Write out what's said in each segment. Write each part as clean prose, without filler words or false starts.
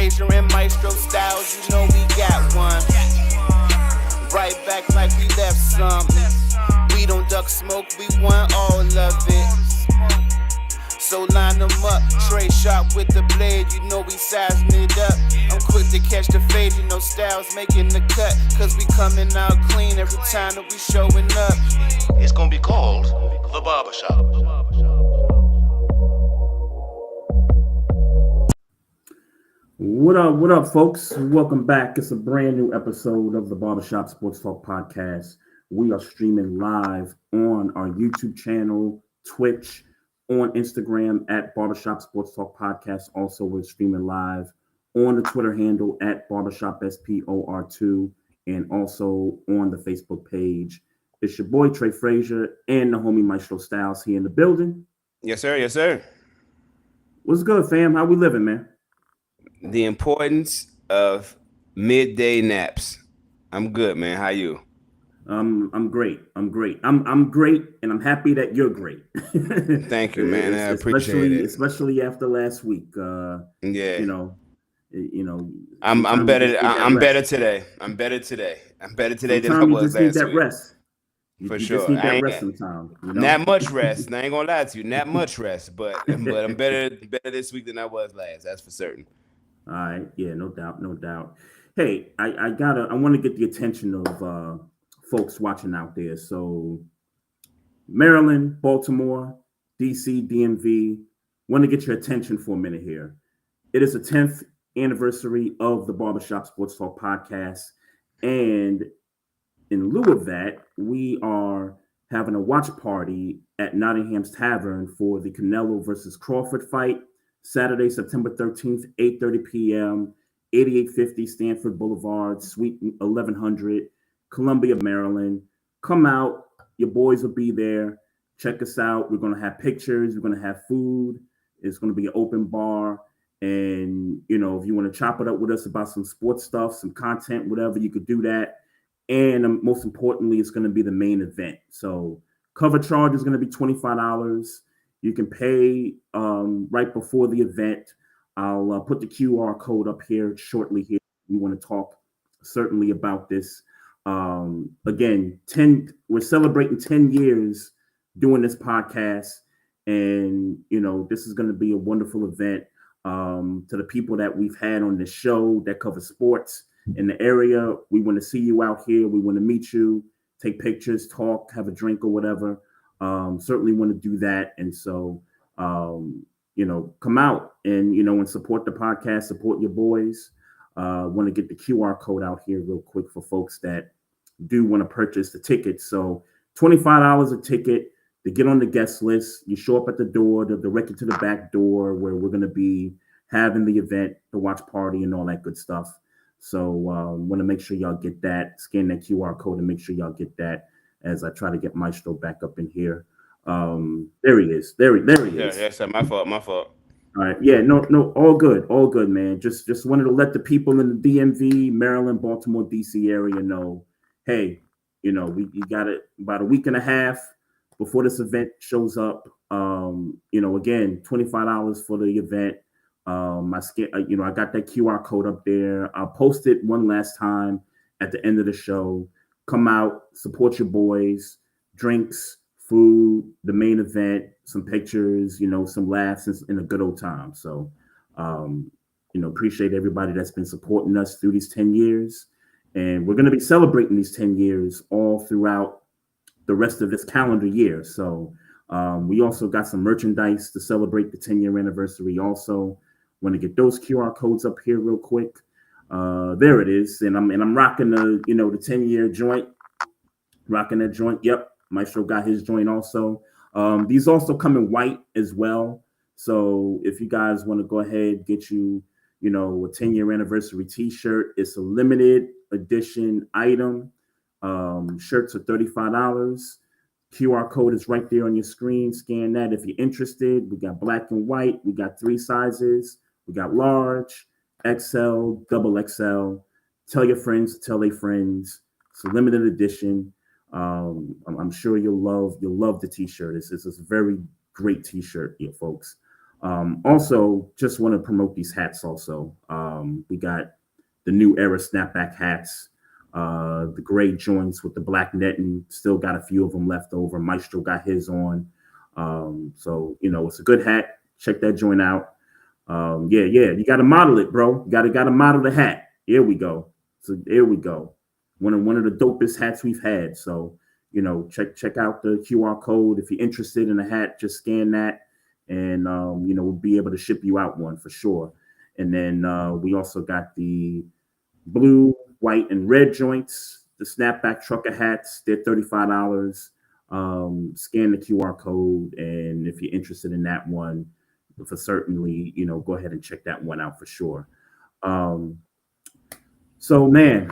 Frazier and Maestro styles, you know we got one. Right back like we left some. We don't duck smoke, we want all of it. So line them up, Trey Sharpe with the blade, you know we sizing it up. I'm quick to catch the fade, you know Styles making the cut. Cause we coming out clean every time that we showing up. It's gonna be called The Barbershop. What up, folks? Welcome back. It's a brand new episode of the Barbershop Sports Talk Podcast. We are streaming live on our YouTube channel, Twitch, on Instagram at Barbershop Sports Talk Podcast. Also, we're streaming live on the Twitter handle at Barbershop SPOR2 and also on the Facebook page. It's your boy Trey Frazier and the homie Maestro Styles here in the building. Yes, sir. Yes, sir. What's good, fam? How we living, man? The importance of midday naps. I'm good, man. How you? I'm great. I'm great, and I'm happy that you're great. Thank you, man. I appreciate it. Especially after last week. Yeah. You know. I'm better. I'm better today. I'm better today than I was last week. That rest. For you sure. Just need that rest sometime. You know? Not much rest. I ain't gonna lie to you. Not much rest, but I'm better this week than I was last. That's for certain. All right. Yeah. No doubt. Hey, I want to get the attention of folks watching out there. So Maryland, Baltimore, DC, DMV, want to get your attention for a minute here. It is the 10th anniversary of the Barbershop Sports Talk Podcast. And in lieu of that, we are having a watch party at Nottingham's Tavern for the Canelo versus Crawford fight, Saturday, September 13th, 8:30 p.m., 8850 Stanford Boulevard, Suite 1100, Columbia, Maryland. Come out. Your boys will be there. Check us out. We're going to have pictures. We're going to have food. It's going to be an open bar. And, you know, if you want to chop it up with us about some sports stuff, some content, whatever, you could do that. And most importantly, it's going to be the main event. So cover charge is going to be $25. You can pay right before the event. I'll put the QR code up here shortly here. We want to talk certainly about this. Again, we're celebrating 10 years doing this podcast. And, you know, this is going to be a wonderful event to the people that we've had on this show that cover sports in the area. We want to see you out here. We want to meet you, take pictures, talk, have a drink or whatever. Certainly want to do that. And so, you know, come out and, you know, and support the podcast, support your boys. Want to get the QR code out here real quick for folks that do want to purchase the tickets. So $25 a ticket to get on the guest list. You show up at the door, they'll direct you to the back door where we're going to be having the event, the watch party and all that good stuff. So want to make sure y'all get that, scan that QR code and make sure y'all get that as I try to get Maestro back up in here. There he is. There he is. Yeah, that's my fault. All right. Yeah, no, all good, man. Just wanted to let the people in the DMV, Maryland, Baltimore, DC area know, hey, you know, we got it about a week and a half before this event shows up. You know, again, $25 for the event. I got that QR code up there. I'll post it one last time at the end of the show. Come out, support your boys, drinks, food, the main event, some pictures, you know, some laughs and a good old time. So, you know, appreciate everybody that's been supporting us through these 10 years. And we're going to be celebrating these 10 years all throughout the rest of this calendar year. So we also got some merchandise to celebrate the 10-year anniversary also. Want to get those QR codes up here real quick. There it is. And I'm rocking the 10-year joint. Rocking that joint. Yep. Maestro got his joint also. These also come in white as well. So if you guys want to go ahead, get you, you know, a 10-year anniversary t-shirt. It's a limited edition item. Shirts are $35. QR code is right there on your screen. Scan that if you're interested. We got black and white. We got 3 sizes. We got large, XL, double XL. Tell your friends, tell their friends. It's a limited edition. I'm sure you'll love the t-shirt. It's a very great t-shirt here, folks. Also, just want to promote these hats also. We got the new era snapback hats, the gray joints with the black netting. Still got a few of them left over. Maestro got his on. So it's a good hat. Check that joint out. Yeah. You got to model it, bro. You got to model the hat. Here we go. So there we go. One of the dopest hats we've had. So check out the QR code if you're interested in a hat. Just scan that, and we'll be able to ship you out one for sure. And then we also got the blue, white, and red joints. The snapback trucker hats. They're $35. Scan the QR code, and if you're interested in that one, for certainly, go ahead and check that one out for sure. So man,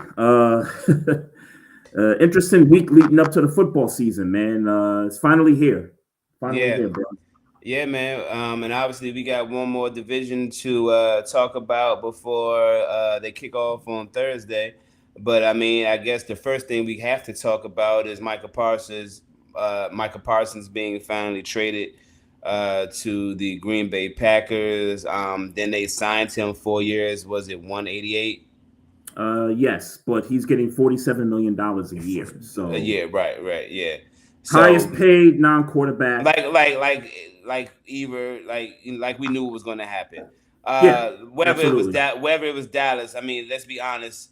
interesting week leading up to the football season, man. It's finally here. Here, bro. Yeah, man. And obviously we got one more division to talk about before they kick off on Thursday. But I mean, I guess the first thing we have to talk about is Micah Parsons being finally traded to the Green Bay Packers. Then they signed him 4 years. Was it 188? Yes, but he's getting $47 million a year. So yeah, right, yeah. So, highest paid non-quarterback. Like we knew it was going to happen. Whether it was Dallas. I mean, let's be honest.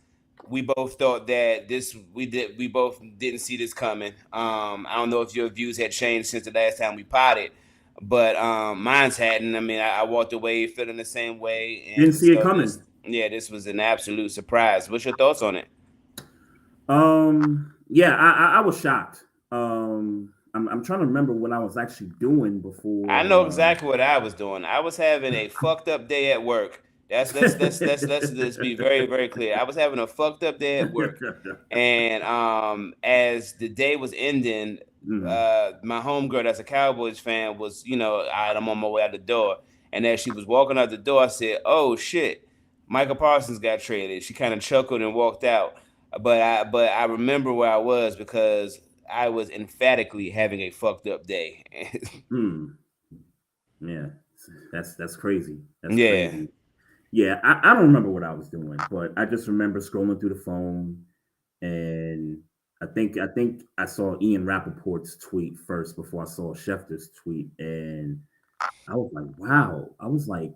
We both thought that we both didn't see this coming. I don't know if your views had changed since the last time we potted, but mine's hadn't. I mean, I walked away feeling the same way. And didn't see it coming. This was an absolute surprise. What's your thoughts on it? Yeah, I was shocked. I'm trying to remember what I was actually doing before. I know exactly what I was doing. I was having a fucked up day at work. Let's be very, very clear. I was having a fucked up day at work, and as the day was ending, my homegirl, that's a Cowboys fan, was I'm on my way out the door, and as she was walking out the door, I said, "Oh shit, Micah Parsons got traded." She kind of chuckled and walked out, but I remember where I was because I was emphatically having a fucked up day. Yeah, that's crazy. That's yeah. Crazy. Yeah, I don't remember what I was doing, but I just remember scrolling through the phone, and I think I saw Ian Rappaport's tweet first before I saw Schefter's tweet, and I was like, wow. I was like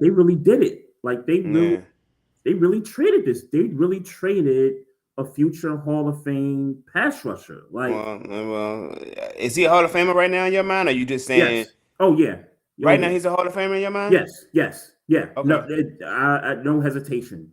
they really did it. Like they really traded this. They really traded a future Hall of Fame pass rusher. Like, well, is he a Hall of Famer right now in your mind? Or are you just saying? Yes. Oh yeah. Right now he's a Hall of Famer in your mind? Yes. Yeah. Okay. No hesitation.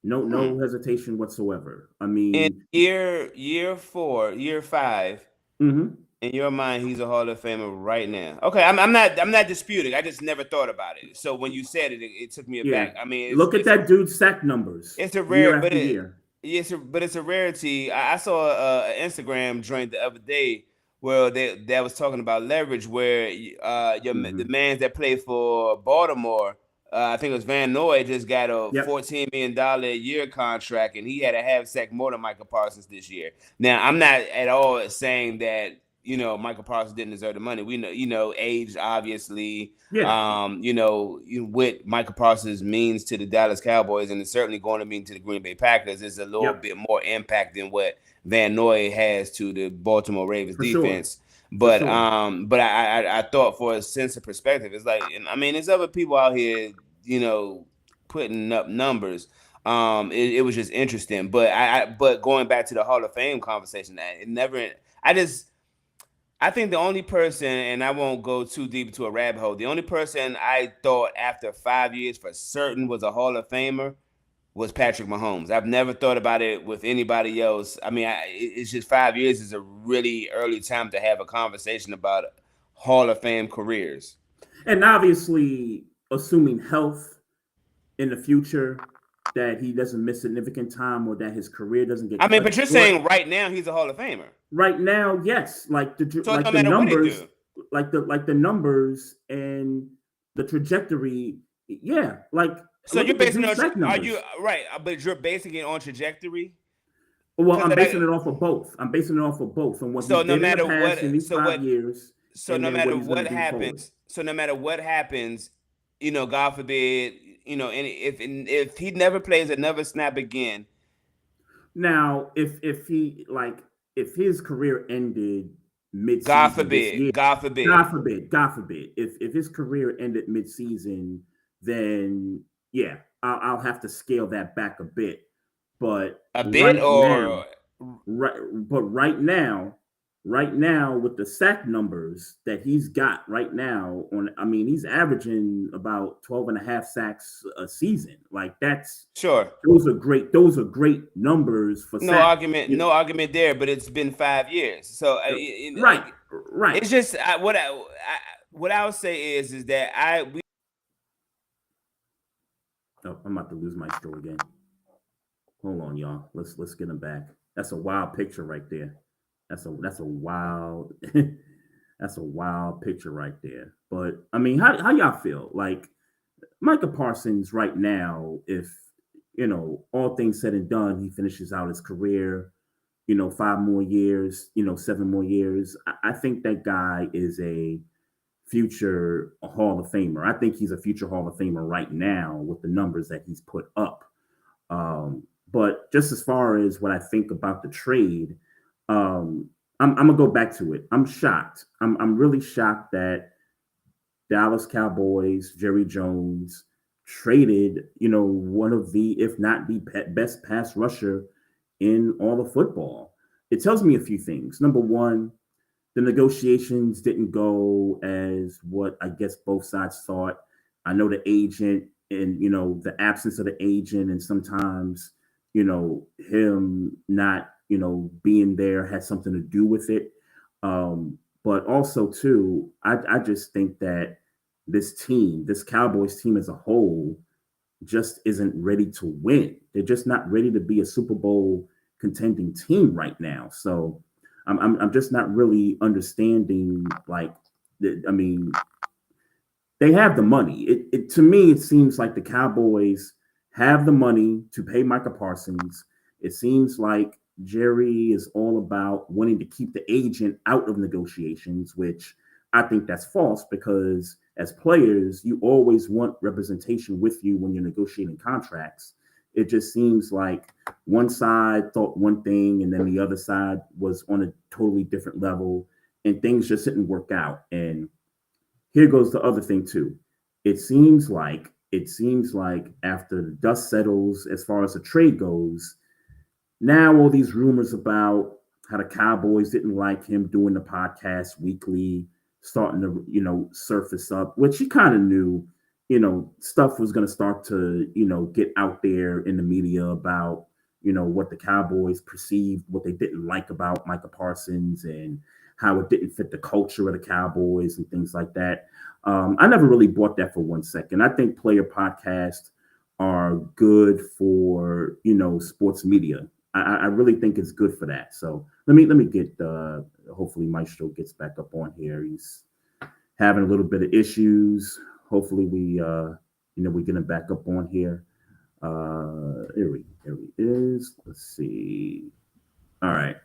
No hesitation whatsoever. I mean, in year 4, year 5, in your mind, he's a Hall of Famer right now. Okay, I'm not disputing. I just never thought about it. So when you said it took me aback. I mean, look at that dude's sack numbers. It's a rare, but it's a rarity. I saw an Instagram joint the other day where that was talking about leverage, where the man that played for Baltimore, I think it was Van Noy, just got a $14 million a year contract, and he had a half sack more than Micah Parsons this year. Now, I'm not at all saying that Micah Parsons didn't deserve the money. We know, age obviously. What Micah Parsons means to the Dallas Cowboys, and it's certainly going to mean to the Green Bay Packers, is a little bit more impact than what Van Noy has to the Baltimore Ravens defense. Sure. But I thought, for a sense of perspective, it's like, I mean, there's other people out here, putting up numbers. It was just interesting. But going back to the Hall of Fame conversation, I think the only person, and I won't go too deep into a rabbit hole, the only person I thought after 5 years for certain was a Hall of Famer was Patrick Mahomes. I've never thought about it with anybody else. I mean, it's just 5 years is a really early time to have a conversation about Hall of Fame careers. And obviously, assuming health in the future, that he doesn't miss significant time or that his career doesn't get. I mean, but you're saying right now he's a Hall of Famer. Right now, yes. Like the numbers, like the numbers and the trajectory. Yeah, like. So you're basing it on, are you right? But you're basing it on trajectory. Well, I'm basing it off of both. I'm basing it off of both. And what so no matter what in these 5 years. So no matter what happens. So no matter what happens, God forbid, if he never plays another snap again. Now, if his career ended God mid-season this forbid, year, God forbid, God forbid, if his career ended mid-season, then yeah, I'll have to scale that back a bit. But a bit or right now with the sack numbers that he's got right now he's averaging about 12 and a half sacks a season. Like sure. those are great numbers for No sacks. argument there. But it's been 5 years, so Right. It's just what I would say is that Oh, I'm about to lose Maestro again. Hold on, y'all. Let's get him back. That's a wild picture right there. That's a wild that's a wild picture right there. But I mean, how y'all feel? Like Micah Parsons right now, if all things said and done, he finishes out his career, 5 more years, 7 more years. I think that guy is a future Hall of Famer. I think he's a future Hall of Famer right now with the numbers that he's put up. But just as far as what I think about the trade, I'm gonna go back to it. I'm shocked. I'm really shocked that Dallas Cowboys, Jerry Jones, traded, one of the, if not the best pass rusher in all of football. It tells me a few things. Number one, the negotiations didn't go as what I guess both sides thought. I know the agent and, the absence of the agent and sometimes, him not, being there had something to do with it. But also too, I just think that this Cowboys team as a whole, just isn't ready to win. They're just not ready to be a Super Bowl contending team right now. So I'm just not really understanding. They have the money. It to me, it seems like the Cowboys have the money to pay Micah Parsons. It seems like Jerry is all about wanting to keep the agent out of negotiations, which I think that's false because as players, you always want representation with you when you're negotiating contracts. It just seems like one side thought one thing and then the other side was on a totally different level and things just didn't work out. And here goes the other thing too. It seems like after the dust settles as far as the trade goes, now all these rumors about how the Cowboys didn't like him doing the podcast weekly starting to, surface up, which he kind of knew, stuff was going to start to, get out there in the media about, what the Cowboys perceived, what they didn't like about Micah Parsons and how it didn't fit the culture of the Cowboys and things like that. I never really bought that for 1 second. I think player podcasts are good for, sports media. I really think it's good for that. So let me get hopefully Maestro gets back up on here. He's having a little bit of issues. Hopefully we get him back up on here. Here he is. Let's see. All right.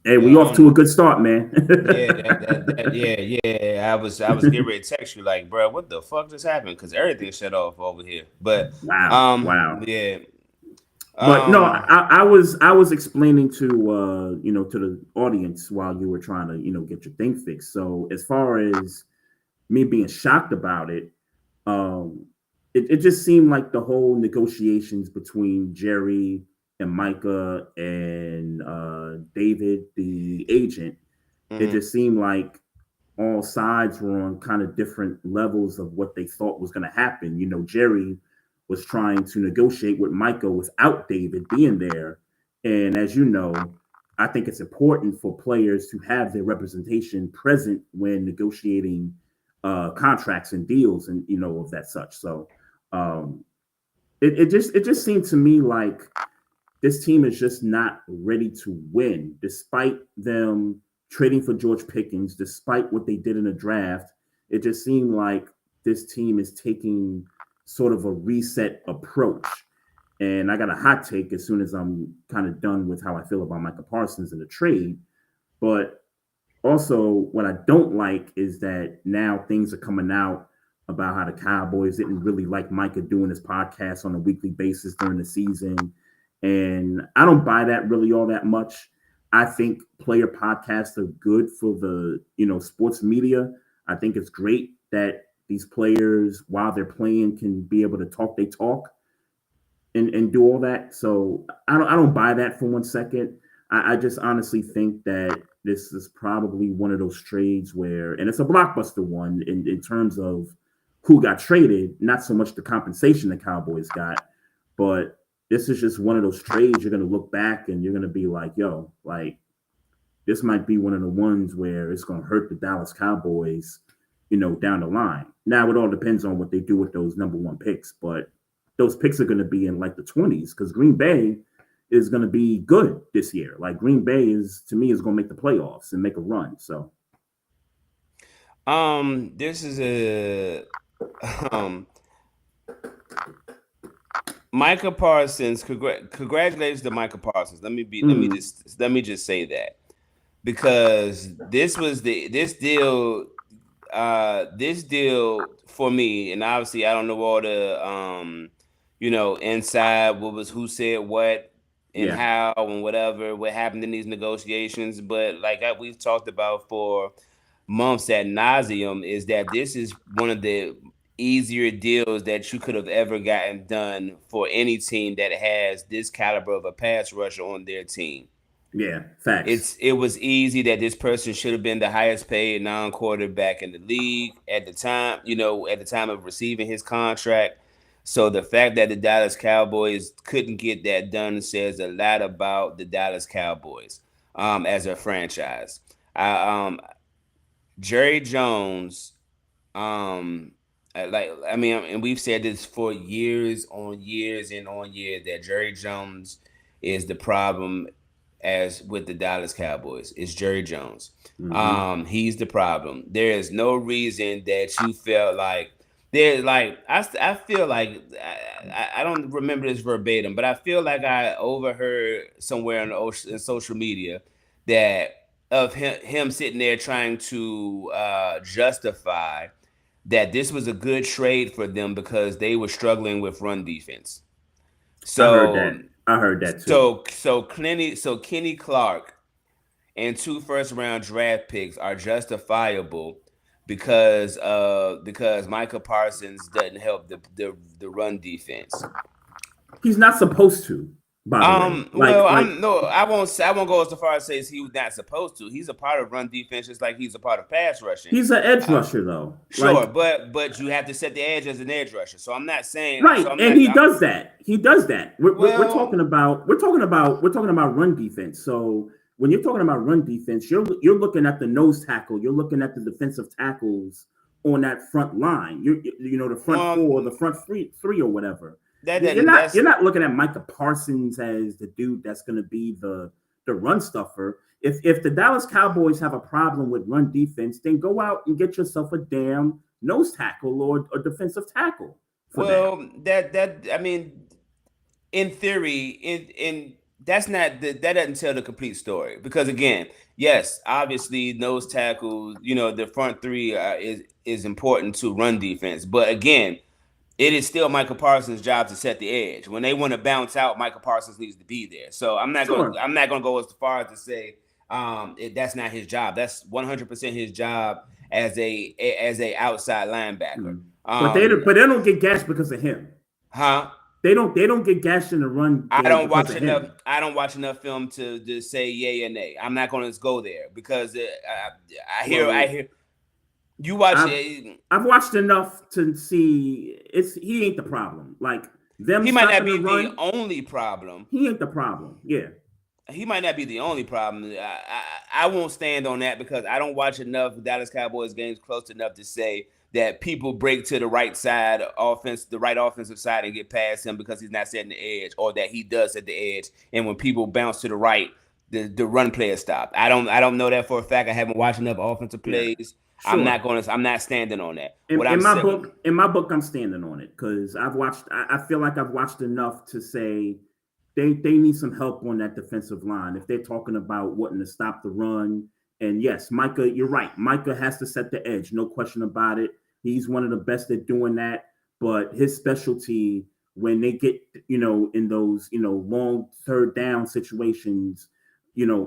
Hey, we off to a good start, man. Yeah. I was getting ready to text you like, bro, what the fuck just happened? Because everything shut off over here. But wow. Yeah. But no, I was explaining to to the audience while you were trying to get your thing fixed. So as far as me being shocked about it, it just seemed like the whole negotiations between Jerry and Micah and David, the agent, it just seemed like all sides were on kind of different levels of what they thought was going to happen. Jerry was trying to negotiate with Micah without David being there. And as you know, I think it's important for players to have their representation present when negotiating contracts and deals and, of that such. So it just seemed to me like this team is just not ready to win, despite them trading for George Pickens, despite what they did in the draft. It just seemed like this team is taking sort of a reset approach. And I got a hot take as soon as I'm kind of done with how I feel about Micah Parsons in the trade. But also what I don't like is that now things are coming out about how the Cowboys didn't really like Micah doing his podcast on a weekly basis during the season. And I don't buy that really all that much. I think player podcasts are good for the, sports media. I think it's great that these players, while they're playing, can be able to talk. They talk and do all that. So I don't buy that for 1 second. I just honestly think that this is probably one of those trades where, and it's a blockbuster one in terms of who got traded, not so much the compensation the Cowboys got, but this is just one of those trades you're going to look back and you're going to be like, yo, like, this might be one of the ones where it's going to hurt the Dallas Cowboys, down the line. Now, it all depends on what they do with those number one picks, but those picks are going to be in like the 20s because Green Bay is going to be good this year. Like Green Bay to me, is going to make the playoffs and make a run. So, this is a Micah Parsons. Congratulations to Micah Parsons. Let me just say that, because this deal for me, and obviously I don't know all the inside who said what and how and what happened in these negotiations, but like we've talked about for months ad nauseum, is that this is one of the easier deals that you could have ever gotten done for any team that has this caliber of a pass rusher on their team. Yeah, facts. It was easy that this person should have been the highest paid non-quarterback in the league at the time, at the time of receiving his contract. So the fact that the Dallas Cowboys couldn't get that done says a lot about the Dallas Cowboys as a franchise. Jerry Jones, and we've said this for years on years and on years, that Jerry Jones is the problem as with the Dallas Cowboys. It's Jerry Jones. Mm-hmm. He's the problem. There is no reason that you felt like I feel like I don't remember this verbatim, but I feel like I overheard somewhere in social media that of him sitting there trying to justify that this was a good trade for them because they were struggling with run defense. So I heard that too. So Kenny Clark and 2 first-round draft picks are justifiable because Micah Parsons doesn't help the run defense. He's not supposed to. By the way. I won't go as far as say he was not supposed to. He's a part of run defense, just like he's a part of pass rushing. He's an edge rusher, though. Sure, but you have to set the edge as an edge rusher. So I'm not saying right, so and he does that. He does that. We're talking about run defense. So when you're talking about run defense, you're looking at the nose tackle. You're looking at the defensive tackles on that front line. The front four, the front three or whatever. You're not looking at Micah Parsons as the dude that's going to be the run stuffer. If the Dallas Cowboys have a problem with run defense, then go out and get yourself a damn nose tackle or a defensive tackle. In theory, that doesn't tell the complete story, because again, yes, obviously nose tackles, the front three is important to run defense, but again, it is still Micah Parsons' job to set the edge. When they want to bounce out, Micah Parsons needs to be there. So I'm not going to go as far as to say that's not his job. That's 100% his job as a outside linebacker. But they don't get gashed because of him. Huh? They don't get gashed in the run. I don't watch enough film to say yay or nay. I'm not going to go there because I hear. You watch it. I've watched enough to see he ain't the problem. Like them, he might not be the only problem. He ain't the problem. Yeah, he might not be the only problem. I won't stand on that because I don't watch enough Dallas Cowboys games close enough to say that people break to the right side the right offensive side and get past him because he's not setting the edge, or that he does set the edge. And when people bounce to the right, the run players stop. I don't know that for a fact. I haven't watched enough offensive plays. Yeah. Sure. I'm not standing on that. In my book, I'm standing on it because I feel like I've watched enough to say they need some help on that defensive line. If they're talking about wanting to stop the run, and yes, Micah, you're right. Micah has to set the edge, no question about it. He's one of the best at doing that. But his specialty when they get, in those, long third down situations,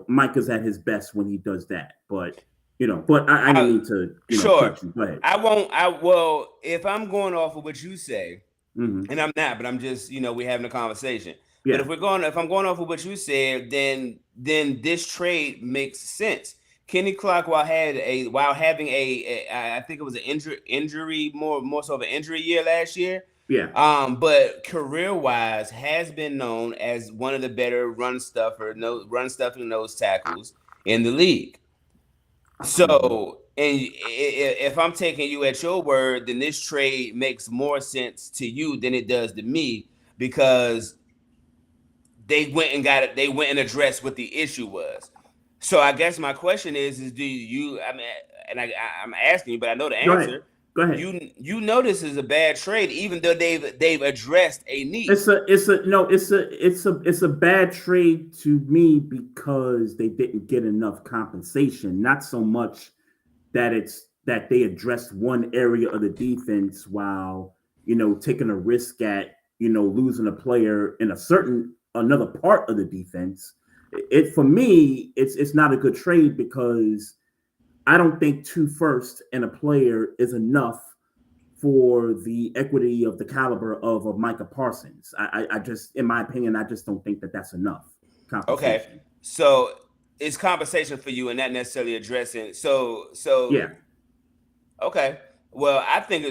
Micah's at his best when he does that. But I didn't mean to, sure. cut you. Go ahead. I won't. Well, if I'm going off of what you say, Mm-hmm. and I'm not, but I'm just, we're having a conversation. Yeah. But if I'm going off of what you said, then this trade makes sense. Kenny Clark, while having I think it was an injury, more so of an injury year last year. Yeah. But career wise, has been known as one of the better run stuffing nose tackles in the league. So, and if I'm taking you at your word, then this trade makes more sense to you than it does to me, because they went and got it. They went and addressed what the issue was. So I guess my question is do you? I mean, and I'm asking you, but I know the answer. Go ahead. You know this is a bad trade, even though they've addressed a need. It's a bad trade to me because they didn't get enough compensation. Not so much that they addressed one area of the defense while taking a risk at losing a player in another part of the defense. For me, it's not a good trade because I don't think 2 firsts and a player is enough for the equity of the caliber of a Micah Parsons. I just, in my opinion, I just don't think that that's enough compensation. Okay, so it's compensation for you and not necessarily addressing. So yeah. Okay. Well, I think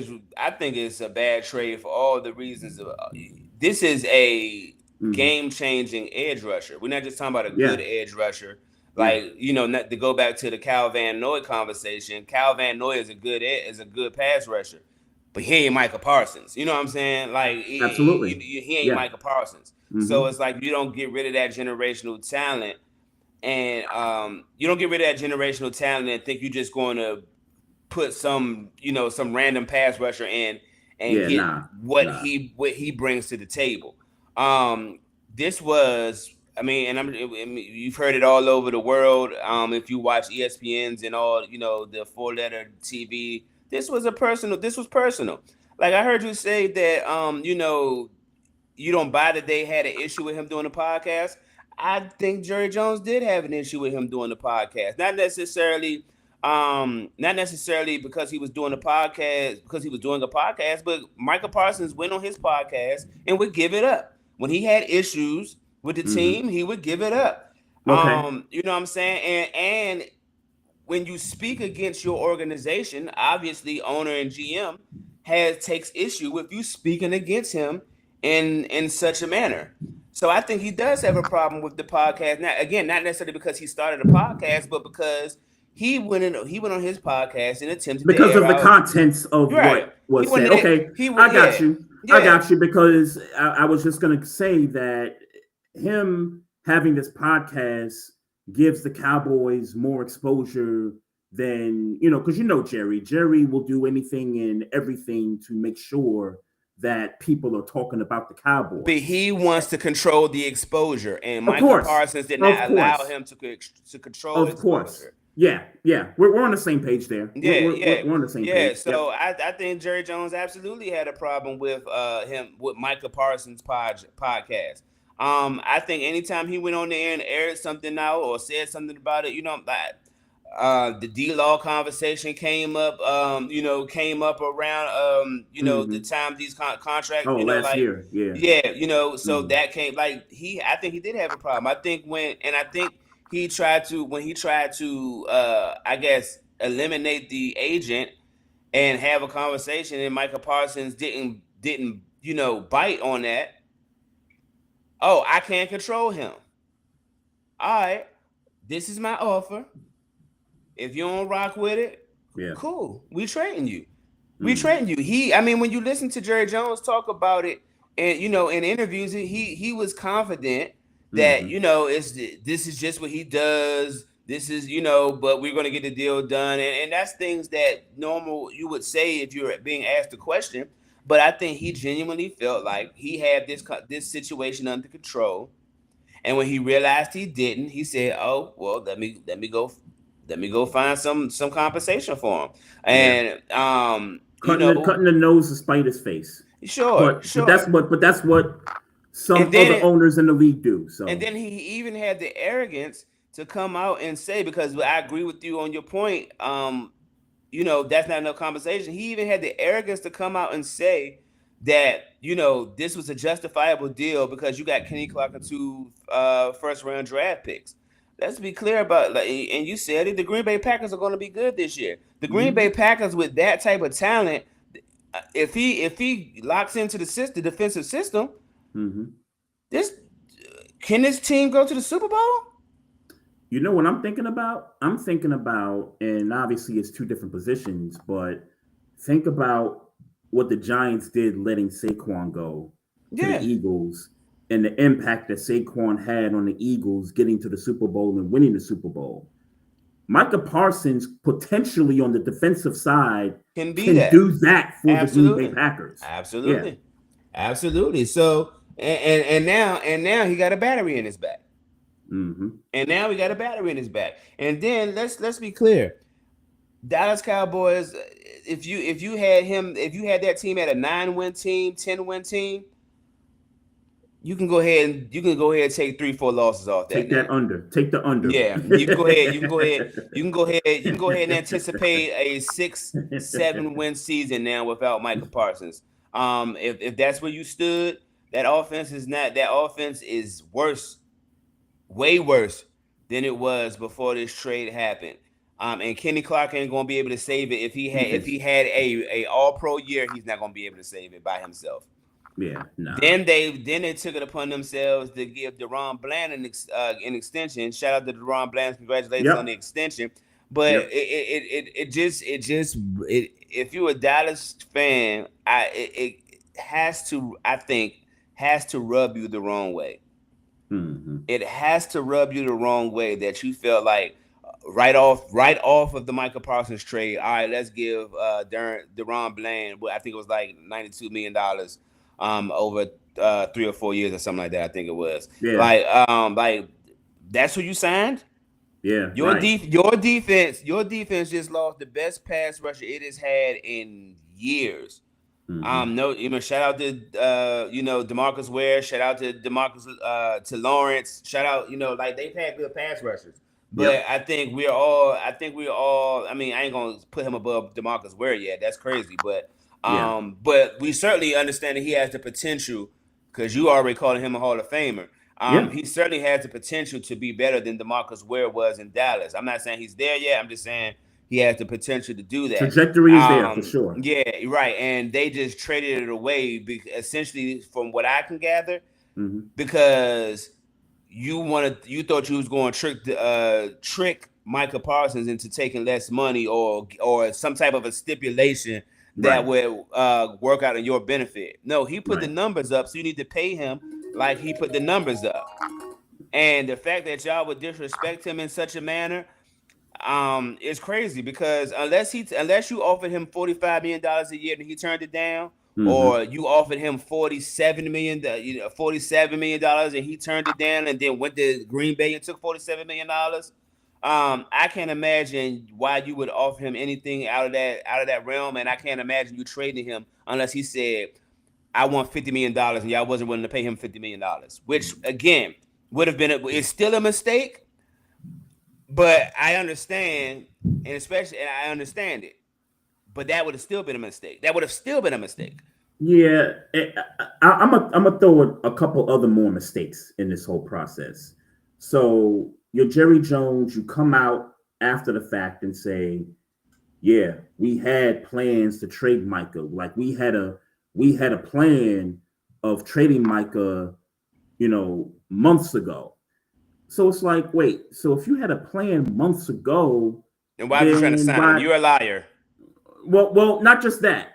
it's a bad trade for all the reasons. This is a game-changing edge rusher. We're not just talking about a good edge rusher. Like, not to go back to the Cal Van Noy conversation. Cal Van Noy is a good pass rusher, but he ain't Micah Parsons. You know what I'm saying? Like, absolutely, he ain't Micah Parsons. Mm-hmm. So it's like you don't get rid of that generational talent, and you don't get rid of that generational talent and think you're just going to put some random pass rusher in and get what he brings to the table. This was. I mean, you've heard it all over the world. If you watch ESPN's and all, the 4-letter TV, this was personal. Like I heard you say that, you don't buy that they had an issue with him doing the podcast. I think Jerry Jones did have an issue with him doing the podcast. Not necessarily because he was doing a podcast, but Micah Parsons went on his podcast and would give it up. When he had issues with the team, he would give it up. Okay. You know what I'm saying? And when you speak against your organization, obviously owner and GM takes issue with you speaking against him in such a manner. So I think he does have a problem with the podcast. Now, again, not necessarily because he started a podcast, but because he went on his podcast and attempted because to of the contents of what was said. Okay, I got you. I got you, because I was just going to say that him having this podcast gives the Cowboys more exposure than, because Jerry will do anything and everything to make sure that people are talking about the Cowboys. But he wants to control the exposure, and Micah Parsons did not allow him to control the exposure. Yeah. We're on the same page there. We're on the same page. So I think Jerry Jones absolutely had a problem with Micah Parsons' podcast. I think anytime he went on there and aired something out or said something about it, the D-Law conversation came up around the time these contracts. Last year, so that came I think he did have a problem. I think when he tried to I guess eliminate the agent and have a conversation, and Micah Parsons didn't bite on that. Oh, I can't control him. All right, this is my offer. If you don't rock with it, cool. We trading you. We trading you. When you listen to Jerry Jones talk about it, and in interviews, he was confident that this is just what he does. This is but we're gonna get the deal done, and that's things that normal you would say if you're being asked a question. But I think he genuinely felt like he had this situation under control, and when he realized he didn't, he said, "Oh, well, let me go find some compensation for him." And cutting the nose to spite his face. Sure. But that's what some other owners in the league do. So and then he even had the arrogance to come out and say, because I agree with you on your point. That's not enough conversation. He even had the arrogance to come out and say that this was a justifiable deal because you got Kenny Clark and 2 first-round draft picks. Let's be clear about, and you said it, the Green Bay Packers are going to be good this year. The Green Bay Packers with that type of talent, if he locks into the defensive system, can this team go to the Super Bowl? You know what I'm thinking about? I'm thinking about, and obviously it's 2 different positions, but think about what the Giants did letting Saquon go to the Eagles, and the impact that Saquon had on the Eagles getting to the Super Bowl and winning the Super Bowl. Micah Parsons potentially on the defensive side can do that for the Green Bay Packers. Absolutely. So and now he got a battery in his back. And now we got a battery in his back. And then let's be clear, Dallas Cowboys. If you had that team at a 9-win team, 10-win team, you can go ahead and take 3-4 losses off that. Take the under. Yeah, you can go ahead. You can go ahead and anticipate a 6-7 win season now without Micah Parsons. If that's where you stood, that offense is worse, way worse than it was before this trade happened. And Kenny Clark ain't gonna be able to save it if he had a All-Pro year. He's not gonna be able to save it by himself. Yeah, no. Then they took it upon themselves to give DeRon Bland an extension. Shout out to DeRon Bland, congratulations on the extension. But if you're a Dallas fan, it has to rub you the wrong way. It has to rub you the wrong way that you felt like right off of the Micah Parsons trade. All right, let's give DeRon Bland, I think it was like $92 million. Over 3 or 4 years or something like that, I think it was. Yeah. Like that's who you signed. Yeah. Your defense just lost the best pass rusher it has had in years. Shout out to DeMarcus Ware. Shout out to to Lawrence. Shout out, like they've had good pass rushers. But I think we're all. I mean, I ain't gonna put him above DeMarcus Ware yet. That's crazy, but. But we certainly understand that he has the potential, because you already calling him a Hall of Famer. He certainly has the potential to be better than DeMarcus Ware was in Dallas. I'm not saying he's there yet. I'm just saying he has the potential to do that. Trajectory is there for sure. Yeah, right. And they just traded it away, essentially, from what I can gather, because you thought you was going to trick Micah Parsons into taking less money or some type of a stipulation that would work out in your benefit. No, he put the numbers up, so you need to pay him like he put the numbers up. And the fact that y'all would disrespect him in such a manner is crazy, because unless you offered him $45 million a year and he turned it down, or you offered him $47 million and he turned it down and then went to Green Bay and took $47 million. I can't imagine why you would offer him anything out of that realm, and I can't imagine you trading him unless he said, "I want $50 million," and y'all wasn't willing to pay him $50 million, which again would have been it's still a mistake. But I understand, and I understand it, but that would have still been a mistake. Yeah, I'm gonna throw a couple other more mistakes in this whole process. So. You're Jerry Jones, you come out after the fact and say, yeah, we had plans to trade Micah. Like we had a plan of trading Micah, months ago. So it's like, wait, so if you had a plan months ago, then why are you trying to sign him? You're a liar. Well, not just that.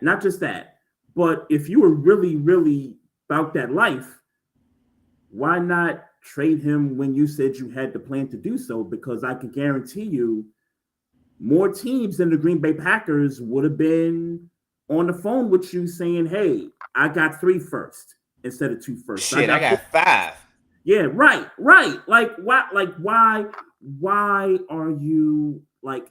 But if you were really, really about that life, why not trade him when you said you had the plan to do so? Because I can guarantee you more teams than the Green Bay Packers would have been on the phone with you saying, hey, I got 3 first instead of 2 first. Shit, I got 5. Yeah, right. Like why are you like,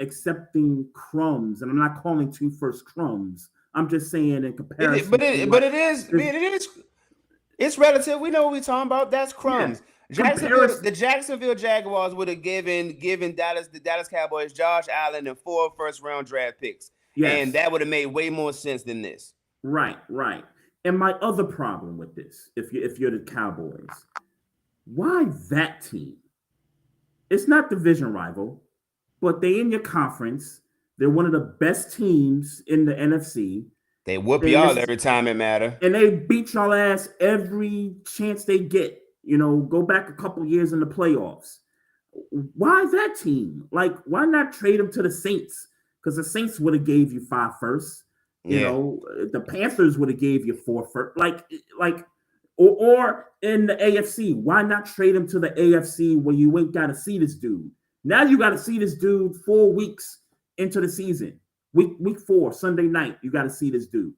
accepting crumbs, and I'm not calling two first crumbs. I'm just saying in comparison. It's relative. We know what we're talking about. That's crumbs. Yeah, The Jacksonville Jaguars would have given the Dallas Cowboys Josh Allen and 4 first-round draft picks, and that would have made way more sense than this. Right. And my other problem with this, if you're the Cowboys, why that team? It's not division rival, but they in your conference. They're one of the best teams in the NFC. They whoop y'all every time it matter. And they beat y'all ass every chance they get. Go back a couple years in the playoffs. Why that team? Like, why not trade them to the Saints? Because the Saints would have gave you 5 firsts. The Panthers would have gave you 4 firsts. Or in the AFC, why not trade him to the AFC where you ain't got to see this dude? Now you got to see this dude 4 weeks into the season. Week 4, Sunday night, you got to see this dude.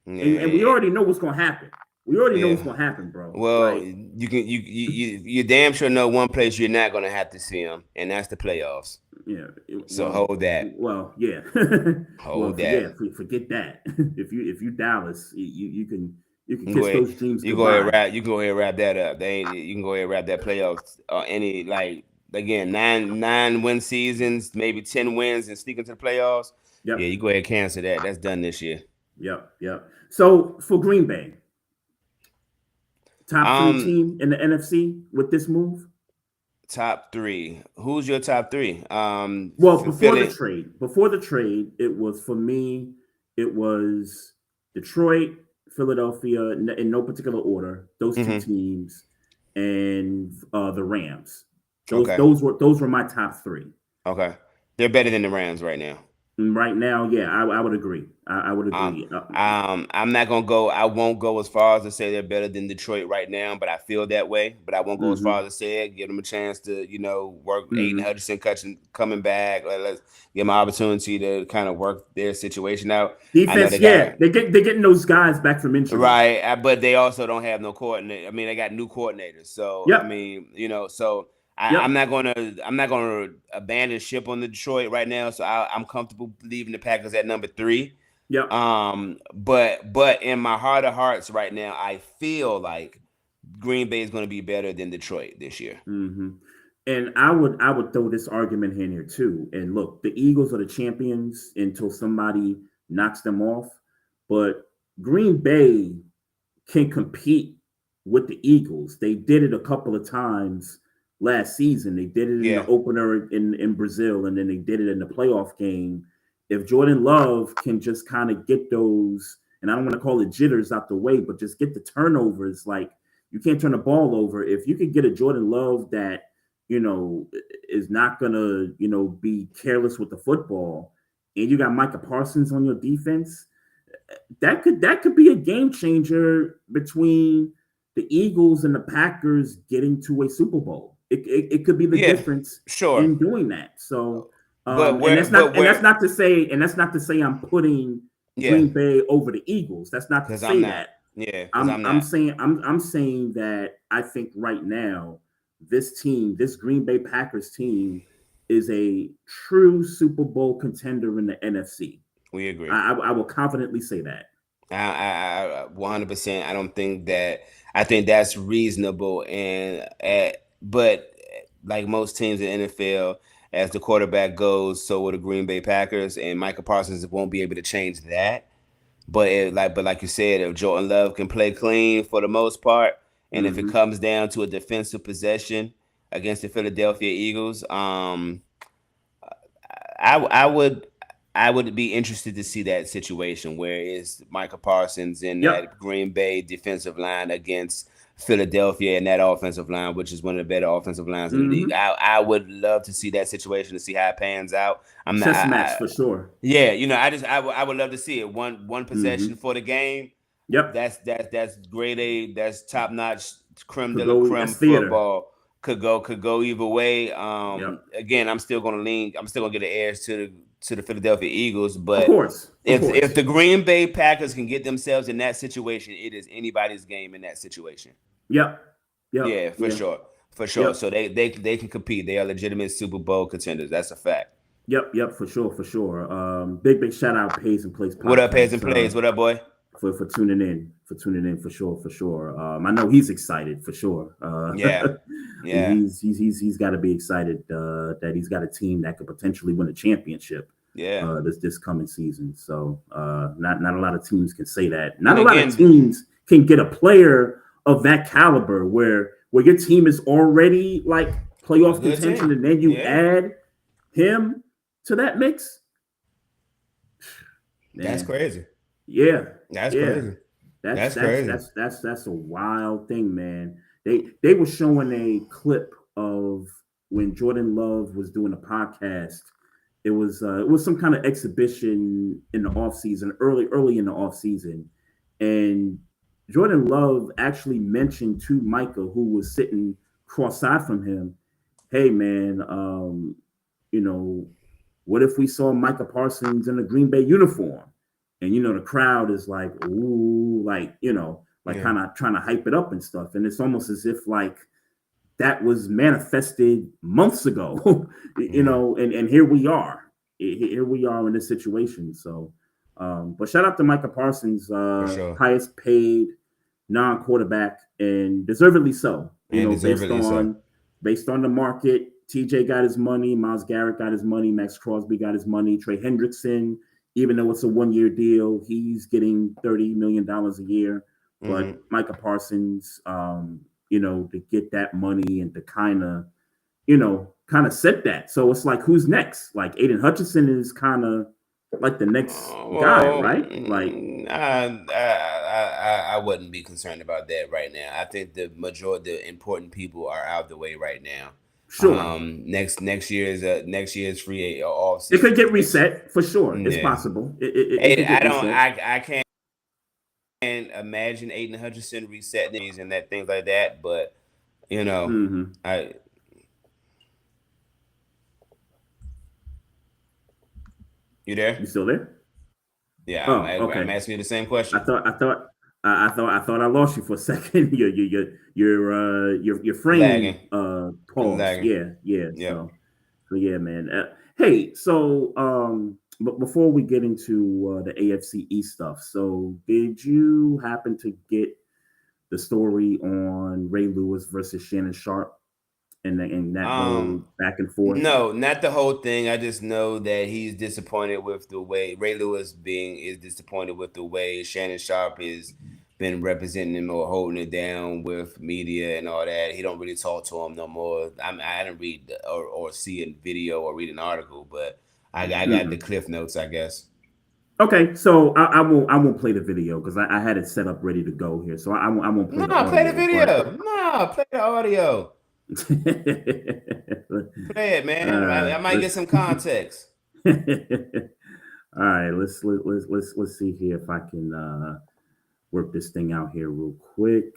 And we already know what's going to happen. We already know what's going to happen, bro. Well, you damn sure know one place you're not going to have to see him, and that's the playoffs. Yeah. Hold that. Well, yeah. Hold that. Yeah, forget that. If you Dallas, you can kiss those dreams. You can go ahead and wrap that up. You can go ahead and wrap that playoffs. Again, 9 win seasons, maybe 10 wins, and sneak into the playoffs. Yep. Yeah, you go ahead and cancel that. That's done this year. Yep. So for Green Bay, top 3 team in the NFC with this move. Top 3. Who's your top 3? Well, before the trade, it was for me. It was Detroit, Philadelphia, in no particular order. Those 2 teams, and the Rams. Those were my top 3. Okay, they're better than the Rams right now. Right now, yeah, I would agree. I would agree. I'm not gonna go. I won't go as far as to say they're better than Detroit right now, but I feel that way. But I won't go as far as to say it. Give them a chance to, work. Aiden Hutchinson coming back. Let's give them an opportunity to kind of work their situation out. Defense, they're getting those guys back from injury, right? But they also don't have no coordinator. I mean, they got new coordinators, so I mean, so. I'm not gonna abandon ship on the Detroit right now. So I'm comfortable leaving the Packers at number 3. Yep. But in my heart of hearts right now, I feel like Green Bay is going to be better than Detroit this year. Mm-hmm. And I would throw this argument in here too. And look, the Eagles are the champions until somebody knocks them off. But Green Bay can compete with the Eagles. They did it a couple of times last season. They did it in the opener in Brazil, and then they did it in the playoff game. If Jordan Love can just kind of get those, and I don't want to call it jitters out the way, but just get the turnovers. Like, you can't turn the ball over. If you could get a Jordan Love that, is not gonna, be careless with the football, and you got Micah Parsons on your defense, that could be a game changer between the Eagles and the Packers getting to a Super Bowl. It could be the difference in doing that. So, and that's not to say I'm putting Green Bay over the Eagles. That's not to say that. Yeah, I'm saying that I think right now this Green Bay Packers team, is a true Super Bowl contender in the NFC. We agree. I will confidently say that. I 100%. I don't think that. I think that's reasonable, but like most teams in the NFL, as the quarterback goes, so will the Green Bay Packers, and Micah Parsons won't be able to change that. But like you said, if Jordan Love can play clean for the most part, and if it comes down to a defensive possession against the Philadelphia Eagles, I would be interested to see that situation where it's Micah Parsons in that Green Bay defensive line against Philadelphia and that offensive line, which is one of the better offensive lines in the league. I would love to see that situation, to see how it pans out. Chess match for sure. Yeah, I would love to see it. One possession for the game. Yep. That's grade A. That's top notch creme de la creme football. Could go either way. Again, I'm still gonna get the heirs to the Philadelphia Eagles, but of course. If the Green Bay Packers can get themselves in that situation, it is anybody's game in that situation. Yep. Yeah, for sure. Yep. So they can compete. They are legitimate Super Bowl contenders. That's a fact. Yep, for sure. Big shout out Pays and Plays podcast. What up, Pays and Plays? What up, boy? For tuning in for sure. I know he's excited for sure. Yeah. He's got to be excited that he's got a team that could potentially win a championship. Yeah. This coming season. So not a lot of teams can say that. Not a lot of teams can get a player of that caliber where your team is already like playoff contention, and then you add him to that mix. Man. That's crazy. Yeah, that's crazy. That's crazy. That's a wild thing, man. They were showing a clip of when Jordan Love was doing a podcast. It was some kind of exhibition in the offseason, early in the offseason, and Jordan Love actually mentioned to Micah, who was sitting cross-eyed from him, "Hey, man, what if we saw Micah Parsons in a Green Bay uniform?" And the crowd is like, "Ooh," kind of trying to hype it up and stuff. And it's almost as if like that was manifested months ago, and here we are. Here we are in this situation. So, but shout out to Micah Parsons, highest paid non-quarterback, and deservedly so. Based on the market. TJ got his money, Myles Garrett got his money, Max Crosby got his money, Trey Hendrickson, even though it's a 1-year deal, he's getting $30 million a year. But Micah Parsons, to get that money and to kind of set that. So it's like, who's next? Like Aiden Hutchinson is kind of like the next guy, right? Like I wouldn't be concerned about that right now. I think the important people are out of the way right now. Sure. Next year's free off. It could get reset for sure. It's possible. I can't imagine Aiden Hutchinson resetting these and things like that. But you there? You still there? Yeah. Okay. I'm asking you the same question. I thought I lost you for a second. Your frame paused. Lagging. Yeah. So yeah, man. Hey, so but before we get into the AFC East stuff, so did you happen to get the story on Ray Lewis versus Shannon Sharpe and that whole back and forth? No, not the whole thing. I just know that he's disappointed with the way Ray Lewis is disappointed with the way Shannon Sharpe is been representing him or holding it down with media and all that. He don't really talk to him no more. I didn't read or see a video or read an article, but I got the cliff notes, I guess. Okay, so I won't play the video because I had it set up ready to go here. So I won't play the audio. Play the video. Play the audio. Play it, man. I might get some context. All right, let's see here if I can work this thing out here real quick.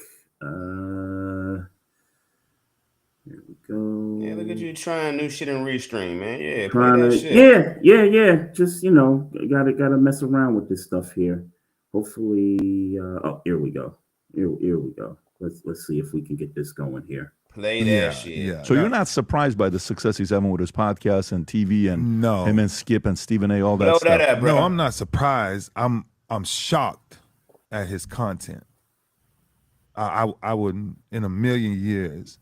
Here we go. Yeah, look at you trying new shit in Restream, man. Yeah, play that shit. Yeah. Just gotta mess around with this stuff here. Hopefully, here we go. Here we go. Let's see if we can get this going here. Play that shit. Yeah. So you're not surprised by the success he's having with his podcast and TV and him and Skip and Stephen A. All that stuff. That up, bro. No, I'm not surprised. I'm shocked at his content. I wouldn't in a million years.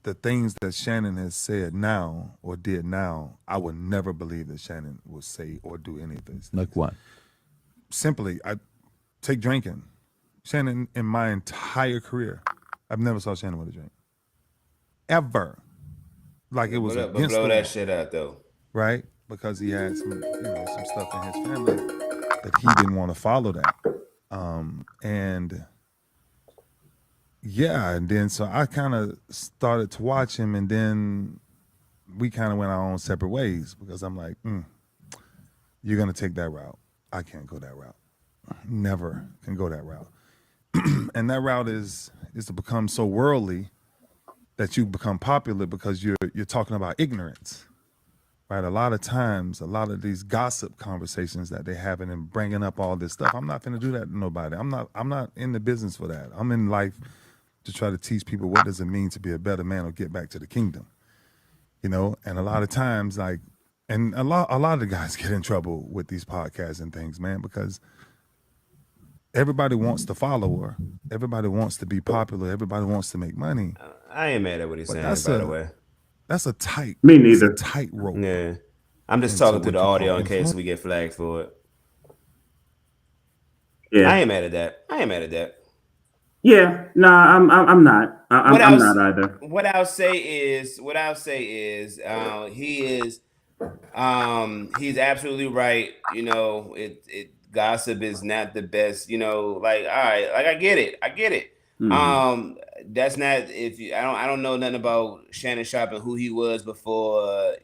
The things that Shannon has said now or did now, I would never believe that Shannon would say or do any of this. Like what? Simply, I take drinking. Shannon, in my entire career, I've never saw Shannon with a drink. Ever. Like it was against blow that shit out though. Right? Because he had some stuff in his family that he didn't want to follow that. And then so I kind of started to watch him, and then we kind of went our own separate ways because I'm like, you're going to take that route. I can't go that route. Never can go that route. And that route is to become so worldly that you become popular because you're talking about ignorance, right? A lot of times, a lot of these gossip conversations that they're having and bringing up all this stuff, I'm not going to do that to nobody. I'm not in the business for that. I'm in life to try to teach people what does it mean to be a better man or get back to the kingdom, And a lot of times, and And a lot of the guys get in trouble with these podcasts and things, man, because everybody wants the follower. Everybody wants to be popular. Everybody wants to make money. I ain't mad at what he's saying, by the way. That's a tight. Me neither. It's a tight rope. Yeah. I'm just talking through the audio in case we get flagged for it. Yeah. I ain't mad at that. Yeah, no, I'm not. I'm not either. What I'll say is, he's absolutely right. You know, gossip is not the best. You know, like, all right, like I get it. Mm-hmm. That's not I don't know nothing about Shannon Sharpe and who he was before.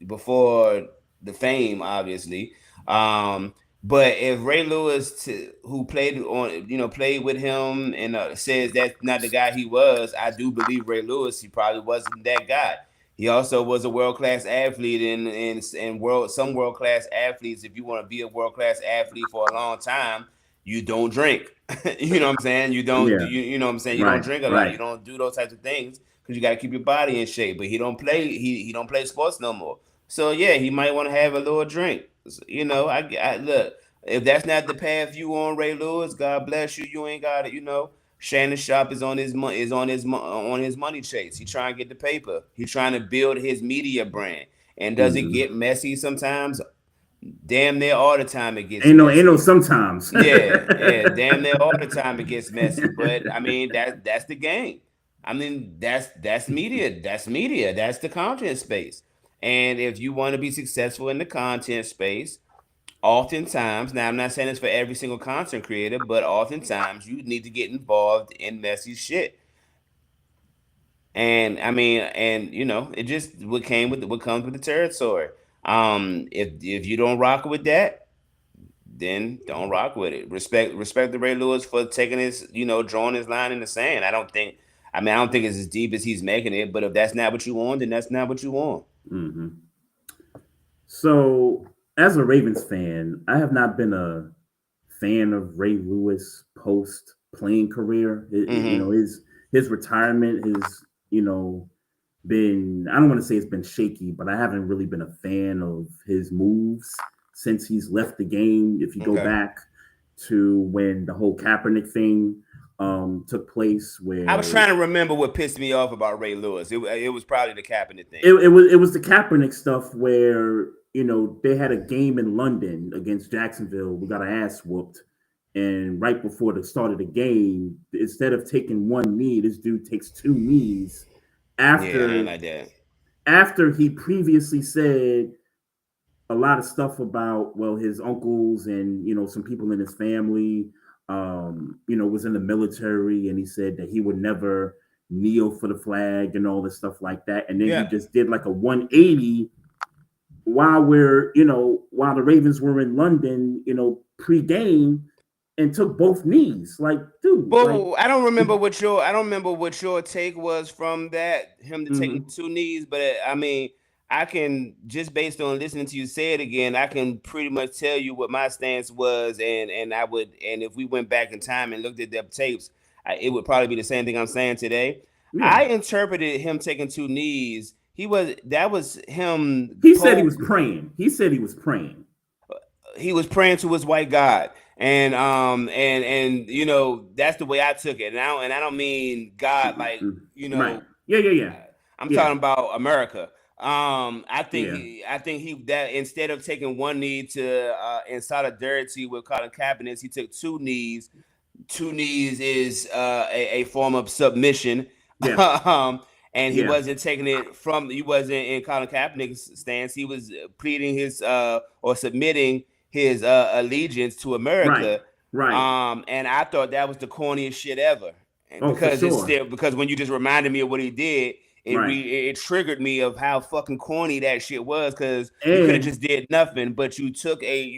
Before the fame, obviously. But if Ray Lewis, who played with him and says that's not the guy he was, I do believe Ray Lewis. He probably wasn't that guy. He also was a world-class athlete, and some world-class athletes. If you want to be a world-class athlete for a long time, you don't drink. You know what I'm saying? You don't. Yeah. You know what I'm saying? You don't drink a lot. You don't do those types of things because you got to keep your body in shape. But he don't play. He don't play sports no more. So yeah, he might want to have a little drink. You know, I look. If that's not the path you on, Ray Lewis, God bless you. You ain't got it. You know, Shannon Sharpe is on his money chase. He trying to get the paper. He's trying to build his media brand. And does it get messy sometimes? Damn near all the time it gets messy. Ain't no sometimes. yeah, damn near all the time it gets messy. But I mean that's the game. I mean that's media. That's media. That's the content space. And if you want to be successful in the content space, oftentimes, now I'm not saying this for every single content creator, but oftentimes you need to get involved in messy shit. And I mean, it just what comes with the territory. If you don't rock with that, then don't rock with it. Respect the Ray Lewis for taking his, drawing his line in the sand. I don't think it's as deep as he's making it, but if that's not what you want, then that's not what you want. Mm-hmm. So, as a Ravens fan, I have not been a fan of Ray Lewis post playing career. His retirement has, been, I don't want to say it's been shaky, but I haven't really been a fan of his moves since he's left the game. If you go back to when the whole Kaepernick thing took place, where I was trying to remember what pissed me off about Ray Lewis. It was probably the Kaepernick thing. It was the Kaepernick stuff where they had a game in London against Jacksonville. We got our ass whooped, and right before the start of the game, instead of taking one knee, this dude takes two knees. After he previously said a lot of stuff about his uncles and some people in his family. Was in the military, and he said that he would never kneel for the flag and all this stuff like that. And then he just did like a 180 while the Ravens were in London, pre-game, and took both knees. Like, dude. Well, I don't remember what your take was from that, him to taking two knees, but I mean, I can, just based on listening to you say it again, I can pretty much tell you what my stance was, and if we went back in time and looked at the tapes, it would probably be the same thing I'm saying today. Yeah. I interpreted him taking two knees. That was him. He said he was praying. He was praying to his white God, and that's the way I took it. And I don't mean God like Right. Yeah. I'm talking about America. I think he that instead of taking one knee to in solidarity with Colin Kaepernick, he took two knees. Two knees is a form of submission. Yeah. And he wasn't taking it he wasn't in Colin Kaepernick's stance. He was pleading his or submitting his allegiance to America. Right. And I thought that was the corniest shit ever. Because when you just reminded me of what he did, it triggered me of how fucking corny that shit was, because you could have just did nothing, but you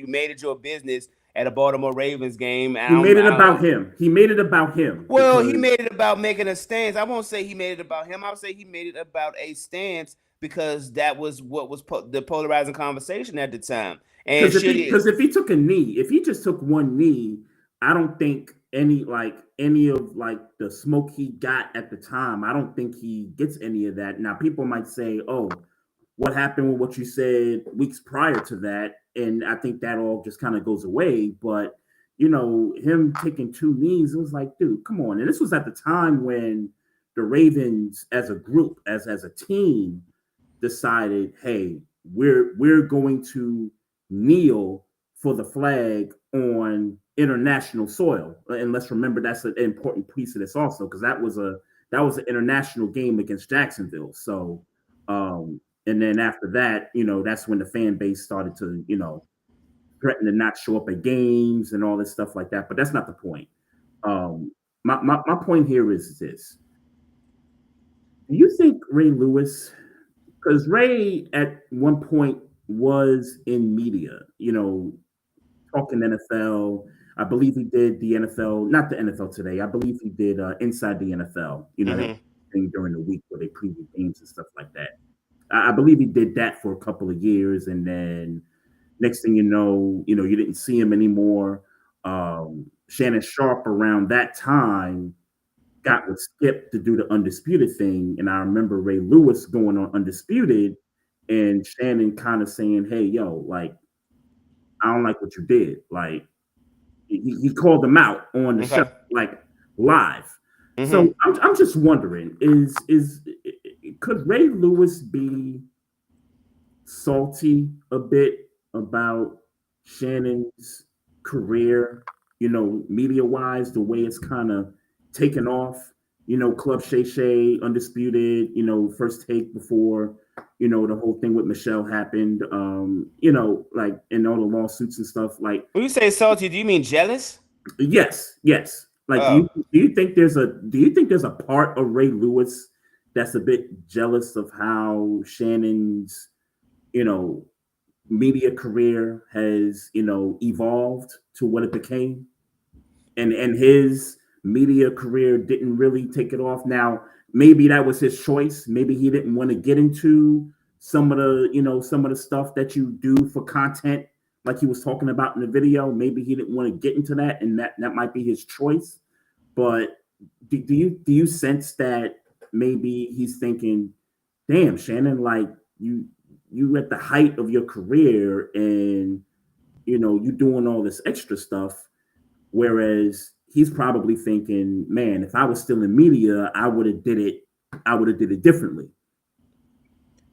made it your business at a Baltimore Ravens game. He made it about him. Well, he made it about making a stance. I won't say he made it about him. I would say he made it about a stance, because that was what was the polarizing conversation at the time. And because if he took a knee, if he just took one knee, I don't think any of the smoke he got at the time, I don't think he gets any of that. Now, people might say, oh, what happened with what you said weeks prior to that, and I think that all just kind of goes away. But him taking 2 knees, it was like, dude, come on. And this was at the time when the Ravens, as a group, as a team, decided, hey, we're going to kneel for the flag on international soil. And let's remember that's an important piece of this also, because that was an international game against Jacksonville. So and then after that, that's when the fan base started to, threaten to not show up at games and all this stuff like that. But that's not the point. My point here is this. Do you think Ray Lewis, because Ray at one point was in media, talking NFL. I believe he did the NFL, not the NFL Today. I believe he did Inside the NFL, thing during the week where they preview games and stuff like that. I believe he did that for a couple of years, and then next thing you know, you didn't see him anymore. Shannon Sharpe around that time got with Skip to do the Undisputed thing, and I remember Ray Lewis going on Undisputed, and Shannon kind of saying, "Hey, yo, like, I don't like what you did." Like, he called them out on the show, like live. Mm-hmm. So I'm just wondering, could Ray Lewis be salty a bit about Shannon's career, media wise, the way it's kind of taken off, Club Shay Shay, Undisputed, First Take before, the whole thing with Michelle happened, like, and all the lawsuits and stuff. Like, when you say salty, do you mean jealous? Yes. Like, do you think there's a part of Ray Lewis that's a bit jealous of how Shannon's, media career has, evolved to what it became, and his media career didn't really take it off? Now, maybe that was his choice. Maybe he didn't want to get into some of the stuff that you do for content, like he was talking about in the video. Maybe he didn't want to get into that, and that might be his choice. But do you sense that maybe he's thinking, damn, Shannon, like, you at the height of your career, and you doing all this extra stuff, whereas he's probably thinking, man, if I was still in media, I would have did it differently.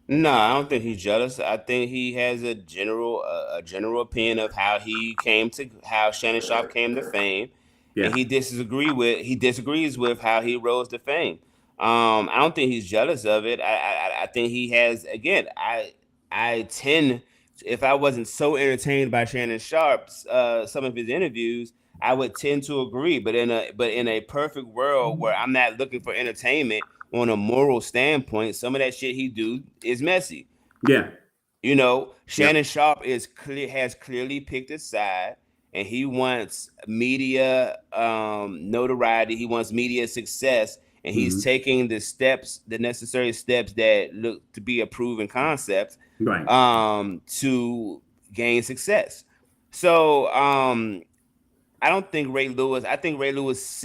No, I don't think he's jealous. I think he has a general opinion of how Shannon Sharpe came to fame, and he disagrees with how he rose to fame. I don't think he's jealous of it. I think he has, again, I tend, if I wasn't so entertained by Shannon Sharpe's some of his interviews, I would tend to agree. But in a perfect world where I'm not looking for entertainment on a moral standpoint, some of that shit he do is messy. Yeah. Shannon Sharpe has clearly picked a side, and he wants media notoriety. He wants media success, and he's taking the necessary steps that look to be a proven concept, right, to gain success. So I don't think Ray Lewis. I think Ray Lewis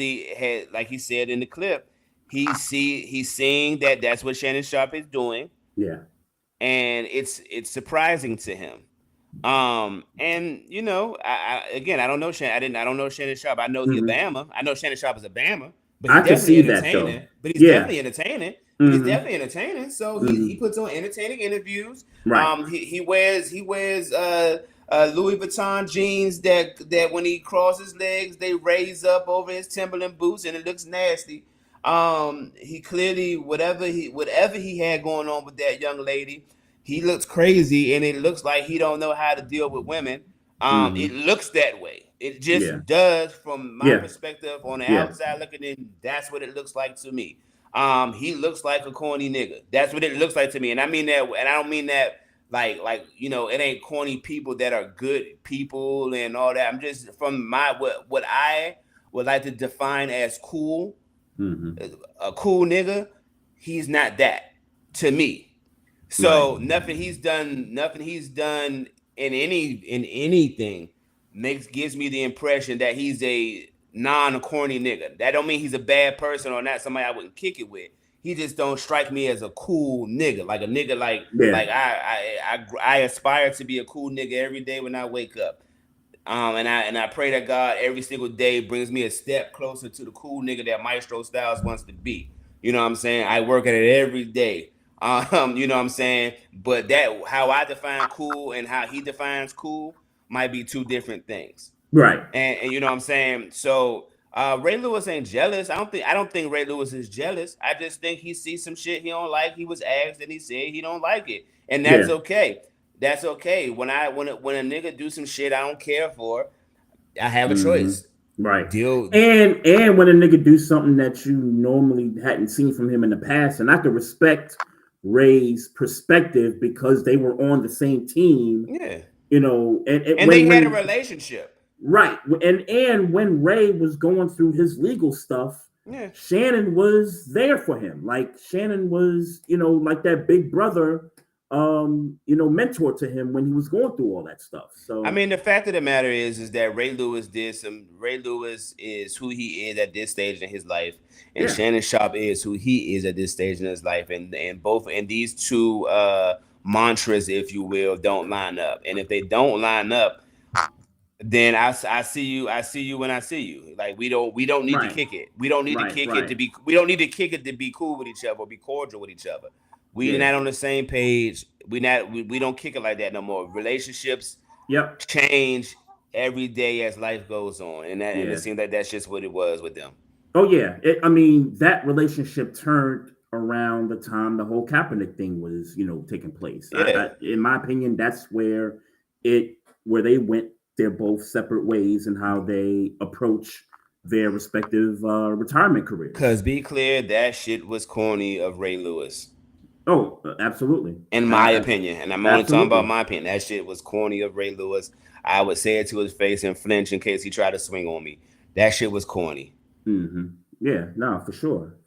like he said in the clip, he's seeing that that's what Shannon Sharpe is doing. Yeah, and it's surprising to him. And I don't know Shannon. I don't know Shannon Sharpe. I know he's a Bama. I know Shannon Sharpe is a Bama. But he's definitely entertaining. But he's definitely entertaining. He's definitely entertaining. So he puts on entertaining interviews. Right. He wears Louis Vuitton jeans that when he crosses legs, they raise up over his Timberland boots, and it looks nasty. He clearly, whatever he had going on with that young lady, he looks crazy, and it looks like he don't know how to deal with women. It looks that way. It just does, from my perspective on the outside looking in. That's what it looks like to me. He looks like a corny nigga. That's what it looks like to me, and I mean that. And I don't mean that like it ain't corny people that are good people and all that. I'm just from what I would like to define as cool. A cool nigga. He's not that to me. So nothing he's done in anything gives me the impression that he's a non-corny nigga. That don't mean he's a bad person or not somebody I wouldn't kick it with. he just don't strike me as a cool nigga, like a nigga like I aspire to be a cool nigga every day when I wake up. And I pray that God every single day brings me a step closer to the cool nigga that Maestro Styles wants to be. You know what I'm saying? I work at it every day. You know what I'm saying? But that how I define cool and how he defines cool might be two different things. Right. And you know what I'm saying? So Ray Lewis ain't jealous. I don't think Ray Lewis is jealous. I just think he sees some shit he don't like. He was asked and he said he don't like it. And that's okay. That's okay. When a nigga do some shit I don't care for, I have a choice. Right. And when a nigga do something that you normally hadn't seen from him in the past, and I could respect Ray's perspective because they were on the same team. Yeah. You know, and they had a relationship. Right. And when Ray was going through his legal stuff, Shannon was there for him. Like Shannon was, you know, like that big brother you know, mentor to him when he was going through all that stuff. So I mean, the fact of the matter is that Ray Lewis is who he is at this stage in his life, and Shannon Sharpe is who he is at this stage in his life, and these two mantras, if you will, don't line up. And if they don't line up, then I see you when I see you. Like we don't need to kick it. We don't need to kick it to be. We don't need to kick it to be cool with each other or be cordial with each other. We're not on the same page. We don't kick it like that no more. Relationships change every day as life goes on, and it seems like that's just what it was with them. Oh yeah, I mean that relationship turned around the time the whole Kaepernick thing was, you know, taking place. In my opinion, that's where they went their both separate ways and how they approach their respective retirement careers. Because be clear, that shit was corny of Ray Lewis. Oh, absolutely. In my opinion, and I'm only talking about my opinion. That shit was corny of Ray Lewis. I would say it to his face and flinch in case he tried to swing on me. That shit was corny. Mm-hmm. Yeah, no, for sure.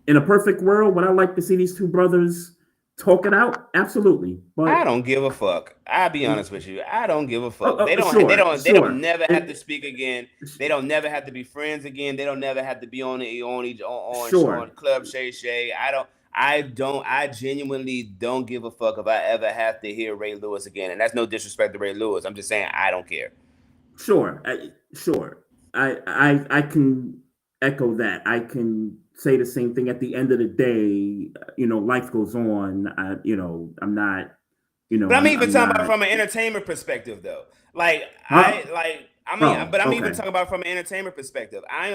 In a perfect world, would I like to see these two brothers talk it out? Absolutely. But I don't give a fuck. I'll be honest with you. I don't give a fuck. They don't never have to speak again. They don't never have to be friends again. They don't never have to be on Club Shay Shay. I genuinely don't give a fuck if I ever have to hear Ray Lewis again. And that's no disrespect to Ray Lewis. I'm just saying I don't care. Sure. I can echo that. I can say the same thing. At the end of the day, you know, life goes on. I'm not, you know. But I'm even talking about from an entertainment perspective, though. I'm even talking about from an entertainment perspective. I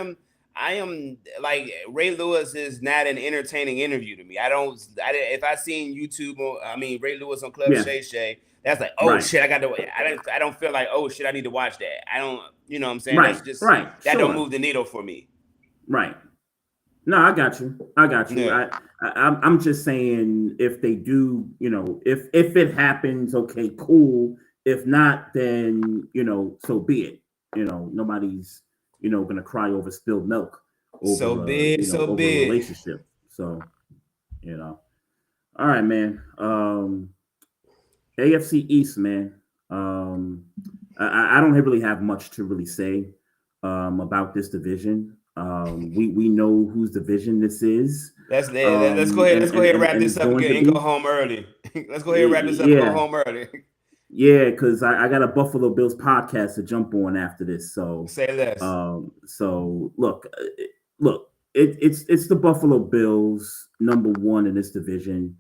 am like Ray Lewis is not an entertaining interview to me. If I seen Ray Lewis on Club Shay Shay, that's like, shit, I don't feel like, oh shit, I need to watch that. I don't, you know what I'm saying? That's just that don't move the needle for me. Right. No, I got you. Yeah. I'm just saying if they do, you know, if it happens, okay, cool. If not, then, you know, so be it. You know, nobody's, you know, gonna cry over spilled milk over a relationship. So, you know. All right, man. AFC East, man. I don't really have much to really say about this division. We know whose division this is. Let's go ahead and wrap this up and go home early. Let's go ahead and wrap this up and go home early. Yeah, because I got a Buffalo Bills podcast to jump on after this. So say less. So look, it's the Buffalo Bills #1 in this division.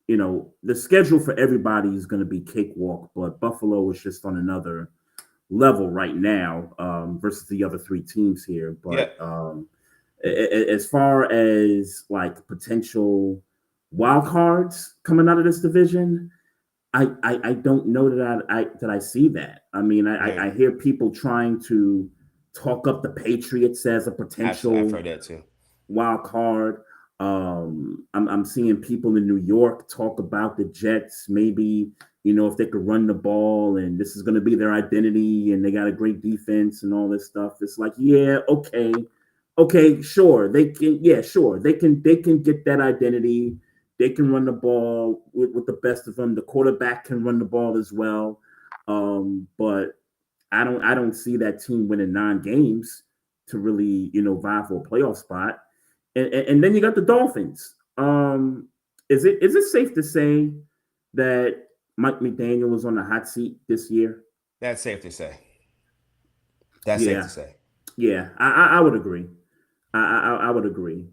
You know, the schedule for everybody is going to be cakewalk, but Buffalo is just on another level right now versus the other three teams here. But as far as like potential wild cards coming out of this division, I don't know that I see that. I mean, I hear people trying to talk up the Patriots as a potential I've heard that too. Wild card. I'm seeing people in New York talk about the Jets, maybe, you know, if they could run the ball and this is going to be their identity and they got a great defense and all this stuff. It's like, yeah, okay, sure. They can get that identity. They can run the ball with the best of them. The quarterback can run the ball as well. But I don't see that team winning 9 games. to really, vie for a playoff spot. And then you got the Dolphins. Is it safe to say that Mike McDaniel is on the hot seat this year? That's safe to say. That's safe to say. Yeah, I would agree. I would agree.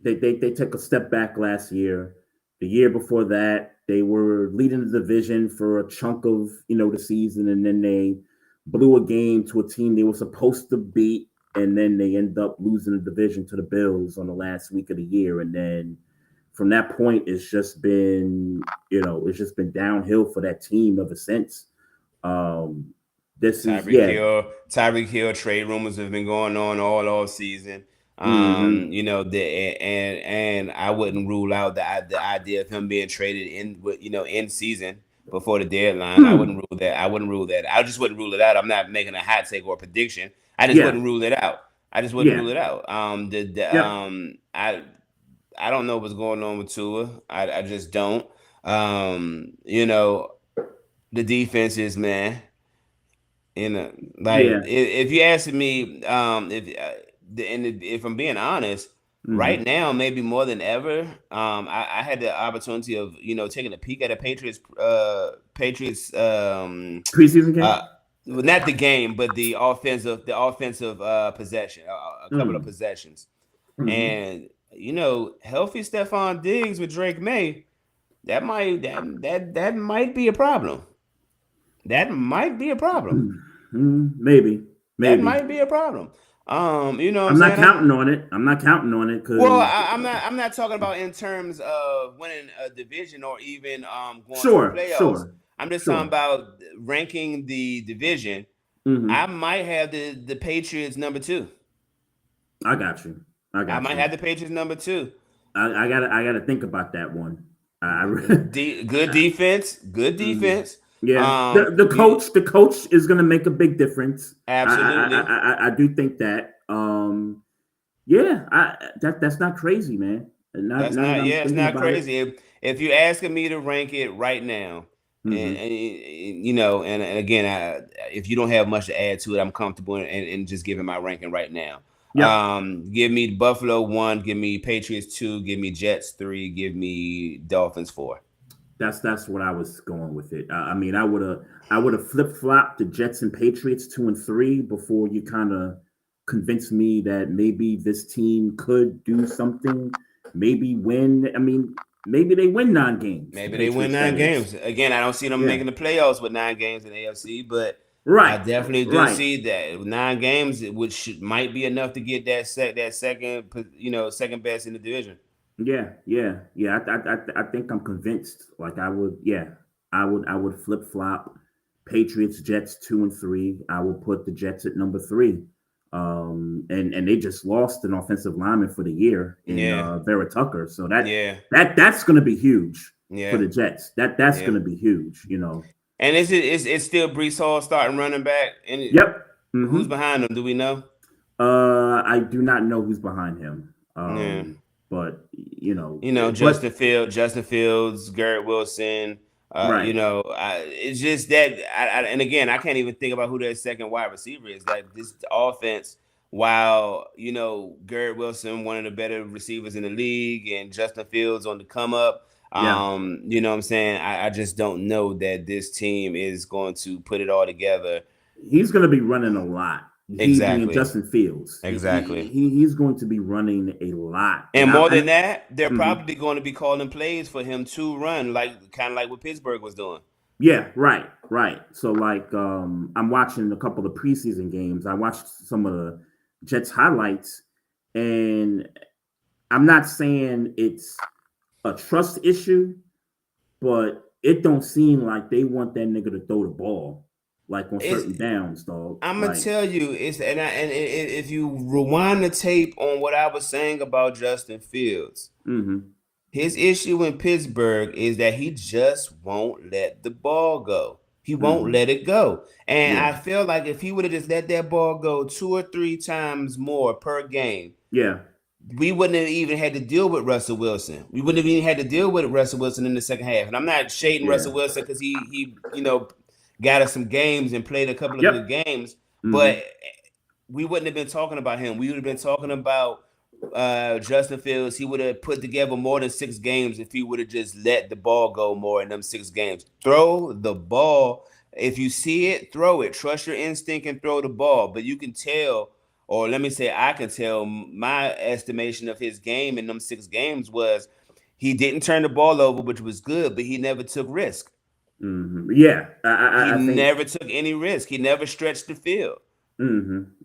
They took a step back last year. The year before that, they were leading the division for a chunk of the season, and then they blew a game to a team they were supposed to beat, and then they end up losing the division to the Bills on the last week of the year. And then from that point, it's just been downhill for that team ever since. Tyreek Hill trade rumors have been going on all off season. And I wouldn't rule out the idea of him being traded in season before the deadline. I wouldn't rule that. I just wouldn't rule it out. I'm not making a hot take or a prediction. I just wouldn't rule it out. I don't know what's going on with Tua. I just don't. The defenses, man. If you ask me, if I'm being honest, right now, maybe more than ever, I had the opportunity of taking a peek at a Patriots preseason game. Not the game, but the offensive possession, a couple of possessions, and healthy Stephon Diggs with Drake May, that might be a problem. That might be a problem. Maybe that might be a problem. I'm not counting on it. I'm not counting on it. I'm not talking about in terms of winning a division or even going to the playoffs. Sure. I'm just talking about ranking the division. I might have the Patriots number 2. I got you. I might have the Patriots number 2. I gotta think about that one. Good defense. Good defense. Yeah, the coach is going to make a big difference. Absolutely, I do think that. That's not crazy, man. It's not crazy. If you're asking me to rank it right now, and again, if you don't have much to add to it, I'm comfortable in just giving my ranking right now. Yep. Give me Buffalo 1, give me Patriots 2, give me Jets 3, give me Dolphins 4. That's what I was going with it. I would have flip-flopped the Jets and Patriots 2 and 3 before you kind of convinced me that maybe this team could do something, maybe win. Maybe they win 9 games. Maybe they win 9 games. Again, I don't see them making the playoffs with 9 games in the AFC, but I definitely do see that 9 games, which might be enough to get that second best in the division. Yeah. I think I'm convinced. Like I would flip flop Patriots, Jets 2 and 3. I will put the Jets at number 3. And they just lost an offensive lineman for the year in Vera Tucker. So that's going to be huge for the Jets. That's going to be huge. And it's still Breece Hall starting running back. And yep. Who's behind him? Do we know? I do not know who's behind him. But Justin Fields, Garrett Wilson. Right. It's just that. And again, I can't even think about who their second wide receiver is. Like this offense, while Garrett Wilson, one of the better receivers in the league, and Justin Fields on the come up. You know what I'm saying? I just don't know that this team is going to put it all together. He's going to be running a lot. Exactly. Justin Fields. Exactly. He's going to be running a lot. And more than that, they're probably going to be calling plays for him to run, kind of like what Pittsburgh was doing. Yeah, right. So I'm watching a couple of preseason games. I watched some of the Jets highlights, and I'm not saying it's a trust issue, but it don't seem like they want that nigga to throw the ball. Like on certain downs, dog. I'm gonna tell you, if you rewind the tape on what I was saying about Justin Fields, his issue in Pittsburgh is that he just won't let the ball go. He won't let it go, and I feel like if he would have just let that ball go 2 or 3 times more per game, we wouldn't have even had to deal with Russell Wilson. We wouldn't have even had to deal with Russell Wilson in the second half. And I'm not shading Russell Wilson because he got us some games and played a couple of good games. But we wouldn't have been talking about him. We would have been talking about Justin Fields. He would have put together more than 6 games if he would have just let the ball go more in them 6 games. Throw the ball. If you see it, throw it. Trust your instinct and throw the ball. But you can tell, or let me say I can tell, my estimation of his game in them 6 games was he didn't turn the ball over, which was good, but he never took risk. Yeah. I think, never took any risk. He never stretched the field.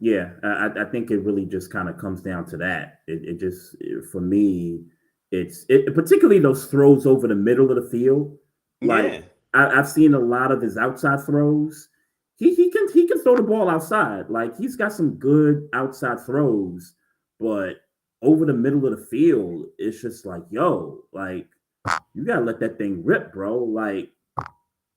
Yeah. I think it really just kind of comes down to that. It just, for me, it's particularly those throws over the middle of the field. Like, Yeah. I've seen a lot of his outside throws. He can throw the ball outside. Like, he's got some good outside throws, but over the middle of the field, it's just like, yo, like, you gotta let that thing rip, bro. Like,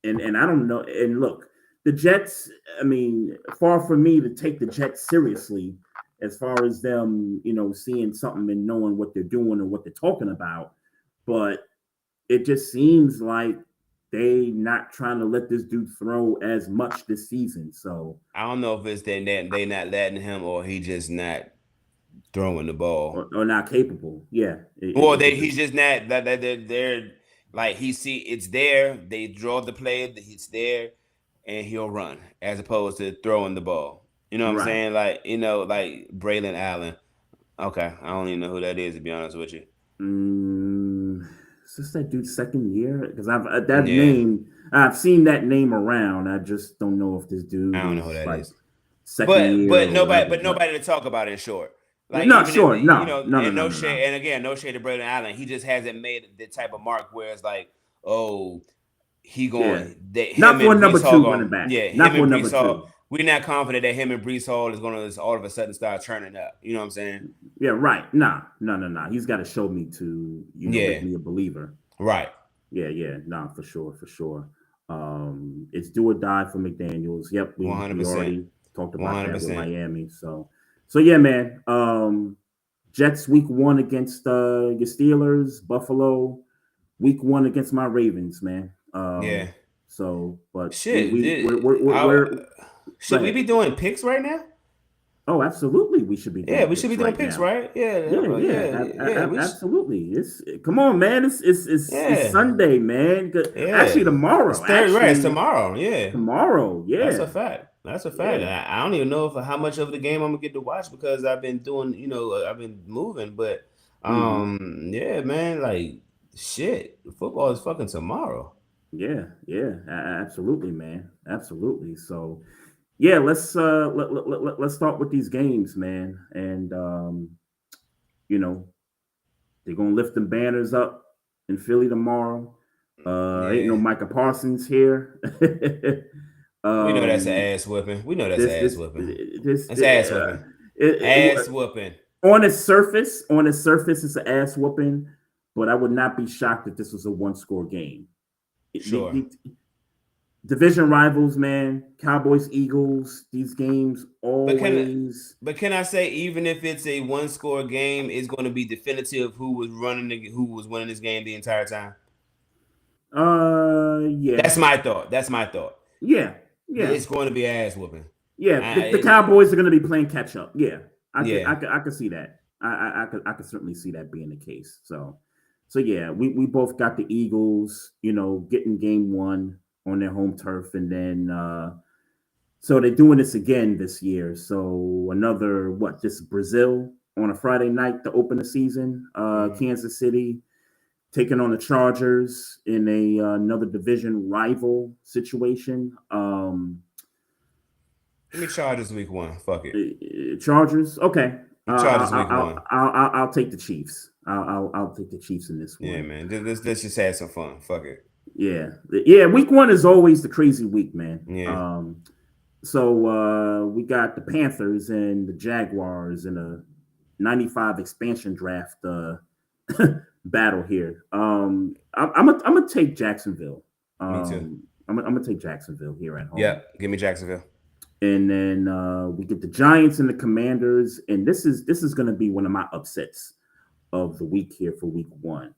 and I don't know. And look, the Jets, I mean, far from me to take the Jets seriously as far as them, seeing something and knowing what they're doing and what they're talking about. But it just seems like they not trying to let this dude throw as much this season. So I don't know if it's they not letting him or he just not throwing the ball or not capable. Yeah. He's just not that they're like he see it's there. They draw the play. It's there, and he'll run as opposed to throwing the ball. You know what I'm saying? Like like Braylon Allen. Okay, I don't even know who that is to be honest with you. Is this that dude's second year? Because I've seen that name around. I just don't know if this dude. I don't know who that is. Second year, but nobody to talk about. In short, like no, sure, if, no, no shade, and again, no shade to Braylon Allen. He just hasn't made the type of mark where it's like, oh, he going not for number 2 running back. Yeah, not for number 2. We're not confident that him and Breece Hall is going to all of a sudden start turning up. You know what I'm saying? Yeah, right. No. He's got to show me to make me a believer. Right. Yeah. No, for sure. It's do or die for McDaniels. Yep, we already talked about 100%. That with Miami. So yeah, man. Jets week 1 against your Steelers, Buffalo week 1 against my Ravens, man. Yeah. So, but shit, should we be doing picks right now? Oh, absolutely. We should be. We should be doing picks, right? Yeah. Absolutely. Come on, man. It's Sunday, man. Actually, tomorrow. It's tomorrow. Yeah. Tomorrow. Yeah. That's a fact. Yeah. I don't even know how much of the game I'm gonna get to watch because I've been doing, I've been moving. But yeah, man. Like shit, football is fucking tomorrow. Yeah. Absolutely, man. Absolutely. So. Yeah, let's start with these games, man. And they're gonna lift them banners up in Philly tomorrow. Ain't no Micah Parsons here. We know that's an ass whipping. Ass whipping. Ass whipping. On its surface, it's an ass whipping, but I would not be shocked if this was a 1-score game. Sure. Division rivals, man. Cowboys, Eagles. These games always. But can I say, even if it's a 1-score game, it's going to be definitive who was winning this game the entire time. Yeah. That's my thought. Yeah. It's going to be ass whooping. Yeah. The Cowboys are going to be playing catch up. Yeah. I could see that. I could certainly see that being the case. So yeah, we both got the Eagles, getting game 1 on their home turf, and then so they're doing this again this year. So another this Brazil on a Friday night to open the season. Kansas City taking on the Chargers in another division rival situation. Give me Chargers week 1. Fuck it. Chargers, okay. Chargers week 1. I'll take the Chiefs. I'll take the Chiefs in this one. Yeah, man. Let's just have some fun. Fuck it. Yeah. Week 1 is always the crazy week, man. Yeah. So we got the Panthers and the Jaguars in a 95 expansion draft battle here. I'm gonna take Jacksonville. Me too. I'm gonna take Jacksonville here at home. Yeah, give me Jacksonville. And then we get the Giants and the Commanders, and this is gonna be one of my upsets of the week here for week 1.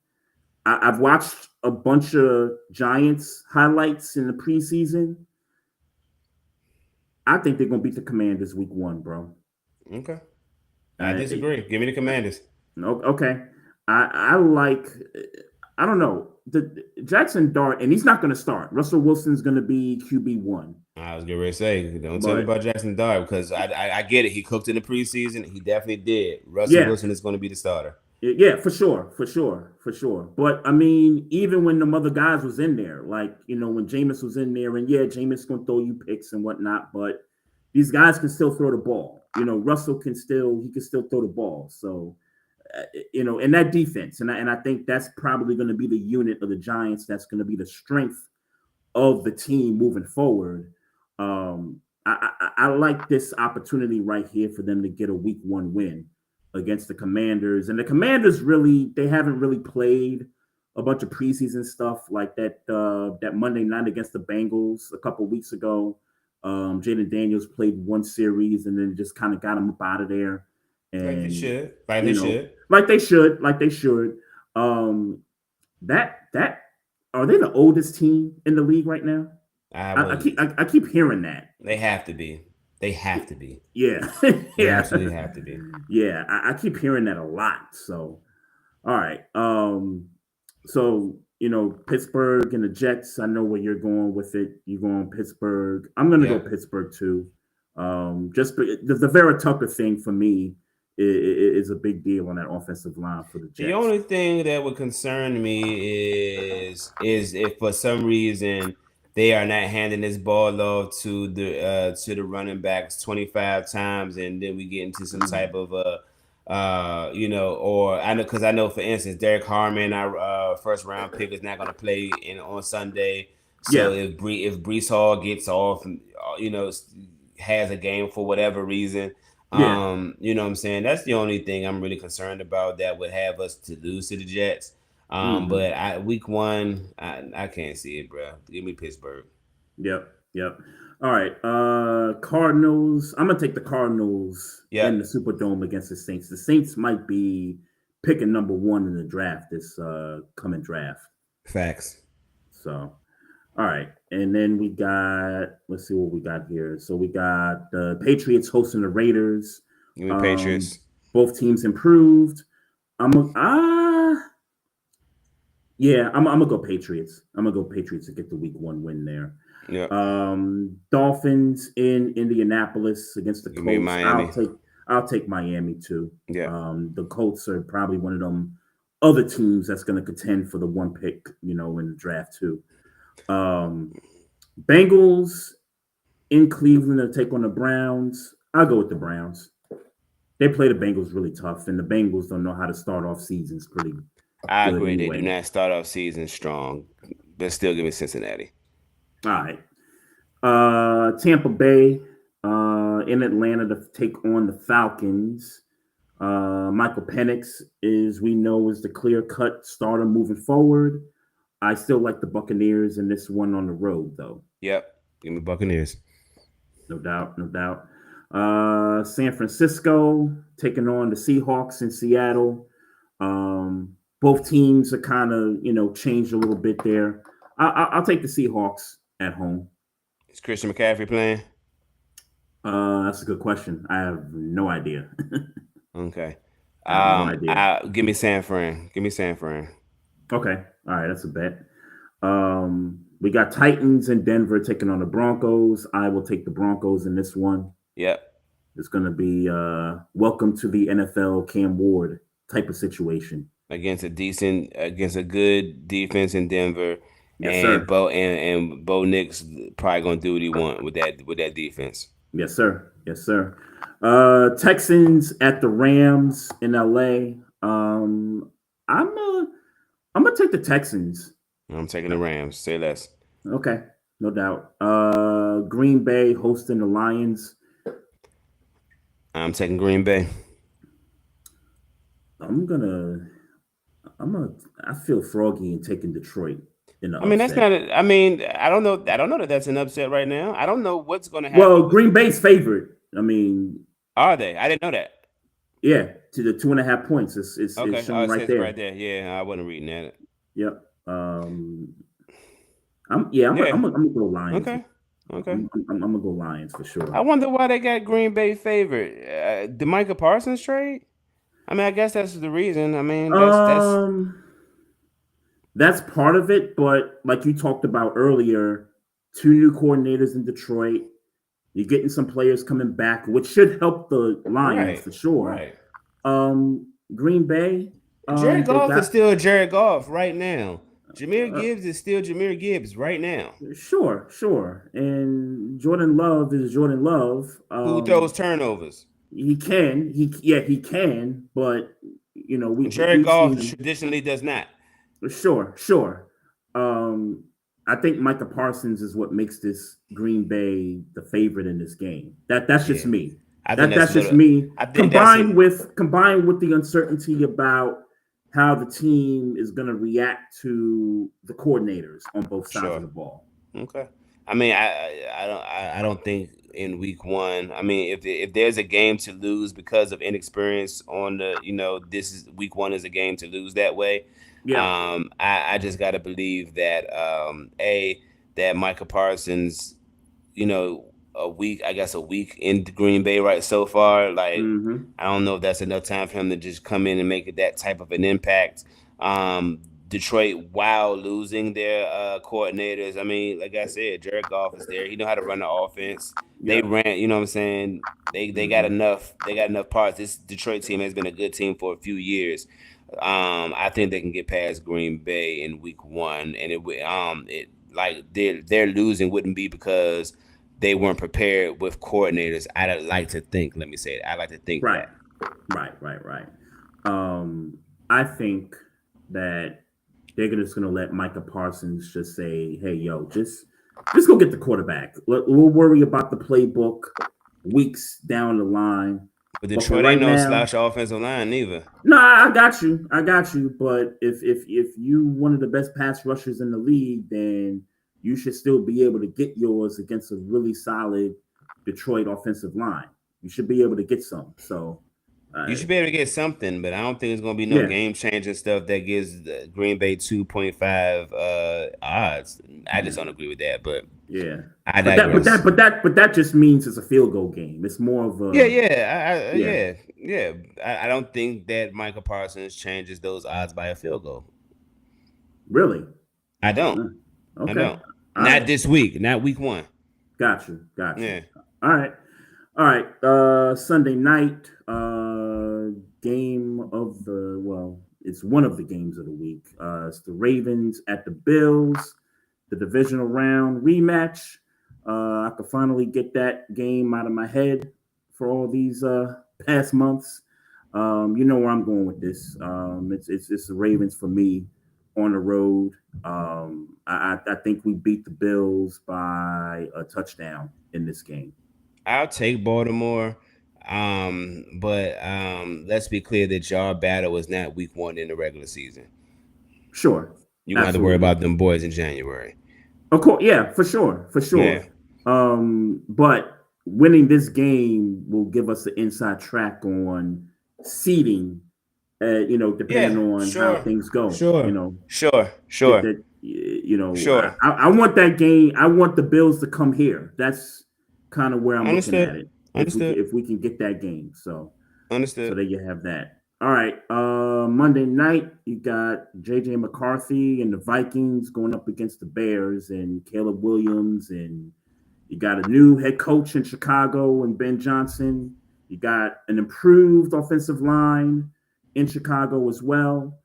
I've watched a bunch of Giants highlights in the preseason. I think they're gonna beat the Commanders week 1, bro. Okay. I disagree. Give me the Commanders. Okay. I like. I don't know. The Jackson Dart, and he's not going to start. Russell Wilson's going to be QB1. I was getting ready to say, don't tell me about Jackson Dart because I get it. He cooked in the preseason. He definitely did. Russell Wilson is going to be the starter. Yeah, for sure. But I mean, even when the other guys was in there, like when Jameis was in there, and Jameis gonna throw you picks and whatnot, but these guys can still throw the ball. Russell can still throw the ball. So, in that defense, and I think that's probably going to be the unit of the Giants. That's going to be the strength of the team moving forward. I like this opportunity right here for them to get a week 1 win against the Commanders. And the Commanders they haven't really played a bunch of preseason stuff like that Monday night against the Bengals a couple weeks ago. Jaden Daniels played one series and then just kind of got him up out of there. And like they should. Like they should. That are they the oldest team in the league right now? I keep hearing that. They have to be. Yeah. They absolutely have to be. Yeah, I keep hearing that a lot. So, all right. So, Pittsburgh and the Jets, I know where you're going with it. You're going Pittsburgh. I'm going to go Pittsburgh too. Just the Vera Tucker thing for me is a big deal on that offensive line for the Jets. The only thing that would concern me is if for some reason they are not handing this ball off to the running backs 25 times, and then we get into some type of or I know for instance Derek Harmon, our first round pick, is not going to play on Sunday. So if Breece Hall gets off, has a game for whatever reason, you know what I'm saying? That's the only thing I'm really concerned about that would have us to lose to the Jets. But week 1, I can't see it, bro. Give me Pittsburgh. Yep. All right. Cardinals. I'm gonna take the Cardinals in the Superdome against the Saints. The Saints might be picking number 1 in the draft this coming draft. Facts. So, all right. And then we got. Let's see what we got here. So we got the Patriots hosting the Raiders. Give me Patriots. Both teams improved. I'm gonna go Patriots. I'm gonna go Patriots to get the week 1 win there. Yeah. Dolphins in Indianapolis against the Colts. Miami. I'll take Miami too. Yeah. The Colts are probably one of them other teams that's going to contend for the 1 pick, in the draft too. Bengals in Cleveland to take on the Browns. I'll go with the Browns. They play the Bengals really tough, and the Bengals don't know how to start off seasons pretty. I agree. Anyway. They do not start off season strong, but still give me Cincinnati. All right. Tampa Bay in Atlanta to take on the Falcons. Michael Penix is the clear-cut starter moving forward. I still like the Buccaneers in this one on the road, though. Yep. Give me Buccaneers. No doubt. San Francisco taking on the Seahawks in Seattle. Both teams are kind of, changed a little bit there. I'll take the Seahawks at home. Is Christian McCaffrey playing? That's a good question. I have no idea. Okay. No idea. Give me San Fran. Okay. All right. That's a bet. We got Titans and Denver taking on the Broncos. I will take the Broncos in this one. Yep. It's going to be welcome to the NFL Cam Ward type of situation. Against a good defense in Denver. Yes, sir. Bo Nix probably gonna do what he want with that defense. Yes, sir. Texans at the Rams in LA. I'm gonna take the Texans. I'm taking the Rams. Say less. Okay, no doubt. Green Bay hosting the Lions. I'm taking Green Bay. I feel froggy in taking Detroit. That's not. I don't know that that's an upset right now. I don't know what's going to happen. Well, Green Bay's favorite. Are they? I didn't know that. Yeah, to the 2.5 points. It's showing right there. Right there. Yeah, I wasn't reading that. Yep. I'm gonna go Lions. Okay. I'm gonna go Lions for sure. I wonder why they got Green Bay favored. the Micah Parsons trade. I mean, I guess that's the reason. I mean, that's part of it. But like you talked about earlier, 2 new coordinators in Detroit. You're getting some players coming back, which should help the Lions for sure. Right. Green Bay. Jared Goff is still Jared Goff right now. Jameer Gibbs is still Jameer Gibbs right now. Sure. And Jordan Love is Jordan Love. Who throws turnovers? He can. He can. But Jared Goff traditionally does not. Sure. I think Micah Parsons is what makes this Green Bay the favorite in this game. That's just me. That's just me. Combined with the uncertainty about how the team is going to react to the coordinators on both sides of the ball. Okay. I mean, I don't think in week 1. I mean, if there's a game to lose because of inexperience on week 1 is a game to lose that way. Yeah. I just got to believe that that Micah Parsons, a week in Green Bay right so far. Like, I don't know if that's enough time for him to just come in and make that type of an impact. Detroit, while losing their coordinators, I mean, like I said, Jared Goff is there. He know how to run the offense. They ran, you know what I'm saying? They got enough. They got enough parts. This Detroit team has been a good team for a few years. I think they can get past Green Bay in week 1, and their losing wouldn't be because they weren't prepared with coordinators. I'd like to think. Let me say it. I like to think. Right. I think that they're just going to let Micah Parsons just say, "Hey, yo, just go get the quarterback. We'll worry about the playbook weeks down the line." But Detroit ain't no slouch offensive line neither. No, I got you. But if you one of the best pass rushers in the league, then you should still be able to get yours against a really solid Detroit offensive line. You should be able to get some. So you should be able to get something, but I don't think it's going to be no game-changing stuff that gives Green Bay 2.5 odds. I just don't agree with that, but yeah. But that just means it's a field goal game. It's more of a I don't think that Micah Parsons changes those odds by a field goal. Really? I don't. Okay. I don't. Not this week. Not week 1. Got you. Yeah. All right. Sunday night game of it's one of the games of the week. It's the Ravens at the Bills, the divisional round rematch. I could finally get that game out of my head for all these past months. You know where I'm going with this. It's the Ravens for me on the road. I think we beat the Bills by a touchdown in this game. I'll take Baltimore. But let's be clear that your battle was not week 1 in the regular season. Sure. You're going to have to worry about them boys in January. Of course, yeah, for sure. Yeah. But winning this game will give us an inside track on seeding, depending on how things go. Sure. Sure. I want that game. I want the Bills to come here. That's kind of where I'm looking at it. If we can get that game. So understood. So there you have that. All right. Monday night, you got JJ McCarthy and the Vikings going up against the Bears and Caleb Williams, and you got a new head coach in Chicago and Ben Johnson. You got an improved offensive line in Chicago as well.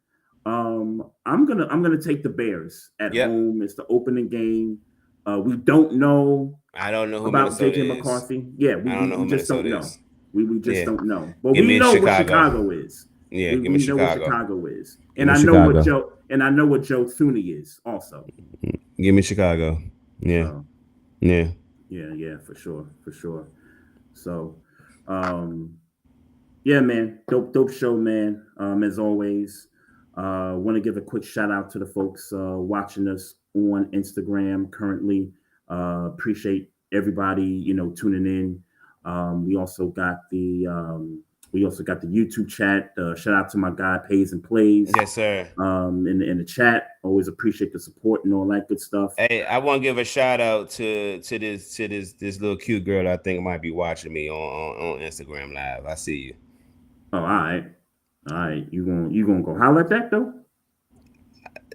I'm gonna take the Bears at home. It's the opening game. We don't know. I don't know who about Minnesota JJ McCarthy. Yeah, we just don't know. We just don't know. But we know what Chicago is. Yeah, we know what Chicago is. And I know what Joe Thuney is also. Give me Chicago. Yeah. Yeah, for sure. So man, dope show, man. As always. Want to give a quick shout out to the folks watching us on Instagram currently. Appreciate everybody, tuning in. We also got the We also got the YouTube chat. Shout out to my guy Pays and Plays. Yes, sir. In the chat, always appreciate the support and all that good stuff. Hey, I want to give a shout out to this little cute girl I think might be watching me on Instagram Live. I see you. Oh, all right. You gonna go holler at that though?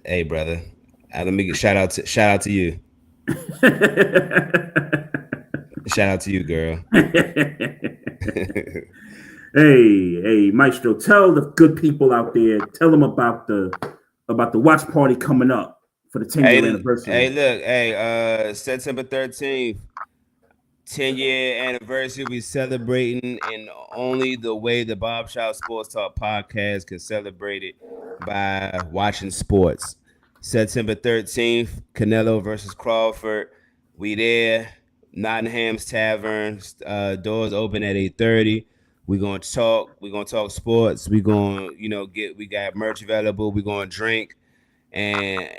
Hey, brother. Let me get shout out to you. Shout out to you, girl. Hey, Maestro, tell the good people out there, tell them about the watch party coming up for the 10-year anniversary. Hey, look, September 13th, 10-year anniversary. We celebrating in only the way the Barbershop Sports Talk podcast can celebrate it, by watching sports. September 13th, Canelo versus Crawford. We there. Nottingham's Tavern. Doors open at 8:30. We're gonna talk. We're gonna talk sports. We're gonna, we got merch available. We're gonna drink. And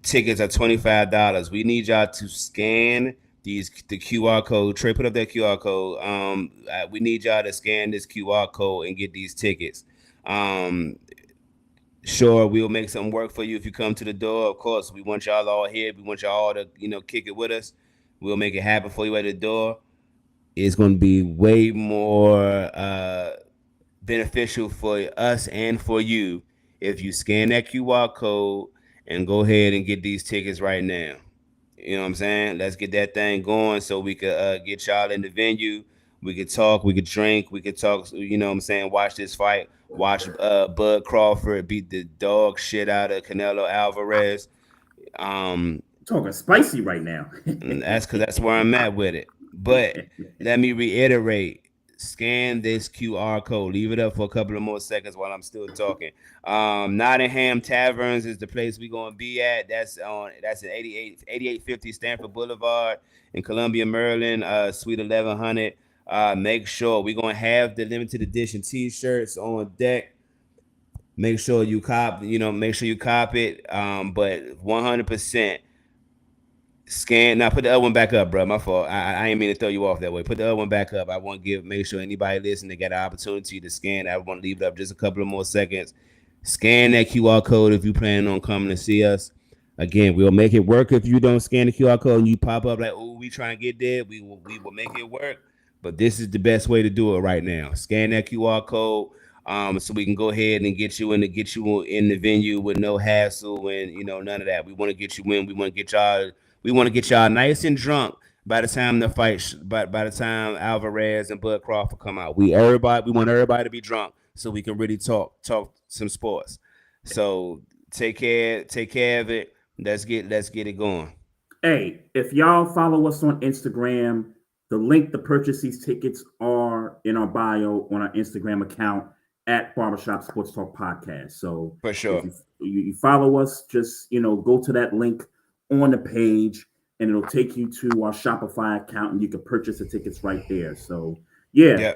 tickets are $25. We need y'all to scan the QR code. Trey, put up that QR code. We need y'all to scan this QR code and get these tickets. Sure, we'll make something work for you if you come to the door. Of course, we want y'all all here. We want y'all all to, kick it with us. We'll make it happen for you at the door. It's going to be way more beneficial for us and for you if you scan that QR code and go ahead and get these tickets right now. You know what I'm saying? Let's get that thing going so we could get y'all in the venue. We could talk, we could drink, we could talk, watch this fight. Watch Bud Crawford beat the dog shit out of Canelo Alvarez. Talking spicy right now. that's where I'm at with it. But let me reiterate. Scan this QR code. Leave it up for a couple of more seconds while I'm still talking. Nottingham Taverns is the place we're gonna be at. That's at 8850 Stanford Boulevard in Columbia, Maryland, Suite 1100. Make sure we're gonna have the limited edition T-shirts on deck. Make sure you cop it. But 100%. Scan. Now put the other one back up, bro. My fault. I ain't mean to throw you off that way. Put the other one back up. I want to make sure anybody listening got an opportunity to scan. I want to leave it up just a couple of more seconds. Scan that QR code if you plan on coming to see us. Again, we'll make it work if you don't scan the QR code and you pop up like, oh, we trying to get there. We will make it work. But this is the best way to do it right now. Scan that QR code. So we can go ahead and get you in the venue with no hassle and none of that. We want to get you in. We want to get y'all nice and drunk by the time the fight. By the time Alvarez and Bud Crawford come out, we want everybody to be drunk so we can really talk some sports. So take care of it. Let's get it going. Hey, if y'all follow us on Instagram, the link to purchase these tickets are in our bio on our Instagram account at Barbershop Sports Talk Podcast. So for sure, if you follow us, just go to that link on the page and it'll take you to our Shopify account and you can purchase the tickets right there. So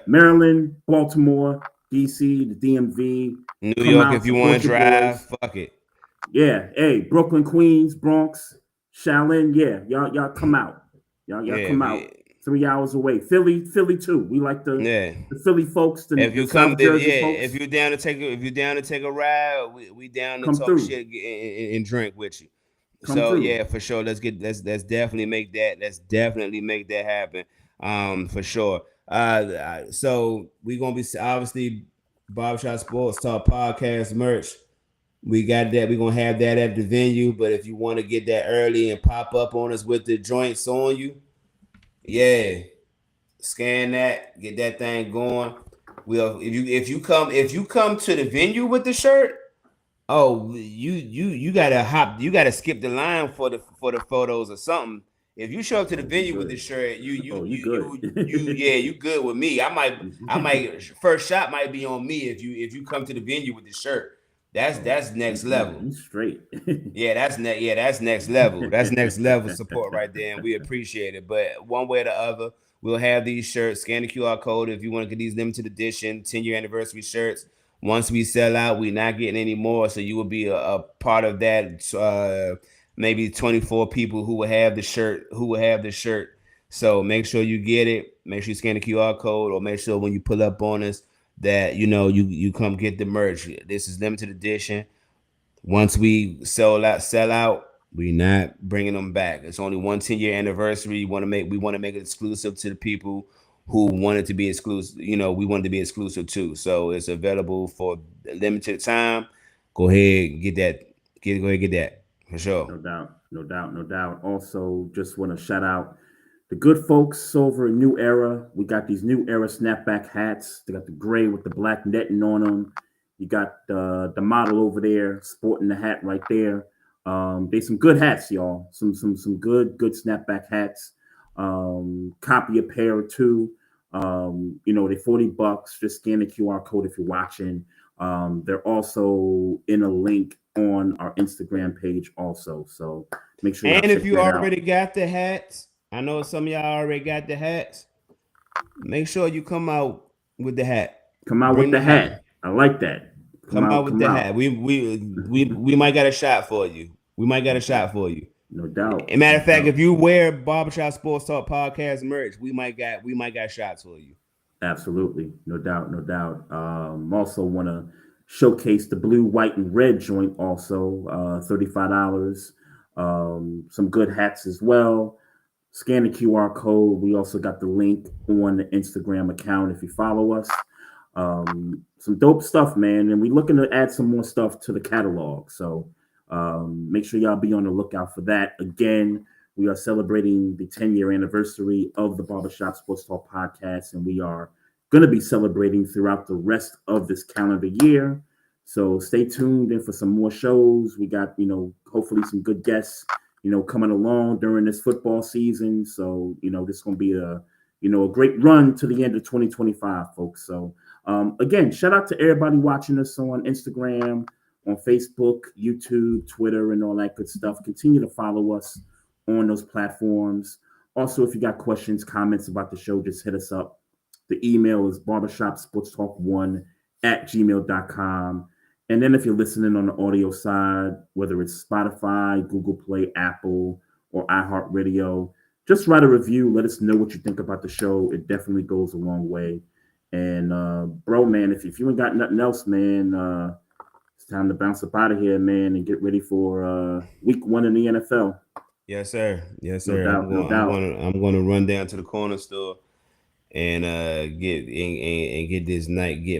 Maryland, Baltimore, DC, the DMV, New York, if you want to drive, fuck it. Yeah, hey, Brooklyn, Queens, Bronx, Shaolin, y'all come out. Y'all come out. 3 hours away. Philly too. We like the Philly folks. If you're down to take a ride, we down to talk shit and drink with you. For sure. Let's definitely make that happen. For sure. So we're gonna be obviously Barbershop Sports Talk Podcast merch. We got that. We're gonna have that at the venue. But if you want to get that early and pop up on us with the joints on you, scan that, get that thing going. If you come to the venue with the shirt, you gotta skip the line for the photos or something. If you show up to the venue with the shirt, you good with me. I might first shot might be on me if you come to the venue with the shirt. That's next level. Straight. That's next level. That's next level support right there, and we appreciate it. But one way or the other, we'll have these shirts. Scan the QR code if you want to get these limited edition 10-year anniversary shirts. Once we sell out, we're not getting any more, so you will be a part of that. Maybe 24 people who will have the shirt. So make sure you get it. Make sure you scan the QR code, or make sure when you pull up on us that you come get the merch. This is limited edition. Once we sell out, we're not bringing them back. It's only 1 10-year anniversary. We want to make it exclusive to the people who want it to be exclusive. We want it to be exclusive too. So it's available for a limited time. Go ahead and get that. Go ahead and get that for sure. No doubt. Also, just want to shout out the good folks over in New Era. We got these New Era snapback hats. They got the gray with the black netting on them. You got the model over there sporting the hat right there. They some good hats, y'all. Some good snapback hats. Copy a pair or two. They're $40. Just scan the QR code if you're watching. They're also in a link on our Instagram page also. So make sure. And if you already got the hats, I know some of y'all already got the hats. Make sure you come out with the hat. Come out with the hat. I like that. Come out with the hat. We might got a shot for you. No doubt. As a matter of fact, if you wear Barbershop Sports Talk Podcast merch, we might got shots for you. Absolutely. No doubt. Also want to showcase the blue, white, and red joint also. $35. Some good hats as well. Scan the QR code. We also got the link on the Instagram account if you follow us. Some dope stuff, man. And we're looking to add some more stuff to the catalog. So make sure y'all be on the lookout for that. Again, we are celebrating the 10-year anniversary of the Barbershop Sports Talk Podcast, and we are going to be celebrating throughout the rest of this calendar year. So stay tuned in for some more shows. We got, hopefully some good guests, coming along during this football season. So, this is going to be a great run to the end of 2025, folks. So, again, shout out to everybody watching us on Instagram, on Facebook, YouTube, Twitter, and all that good stuff. Continue to follow us on those platforms. Also, if you got questions, comments about the show, just hit us up. The email is barbershopsportstalk1@gmail.com. And then if you're listening on the audio side, whether it's Spotify, Google Play, Apple, or iHeartRadio, just write a review. Let us know what you think about the show. It definitely goes a long way. And, bro, man, if you ain't got nothing else, man, it's time to bounce up out of here, man, and get ready for week 1 in the NFL. Yes, sir. No doubt. I'm going to run down to the corner store and get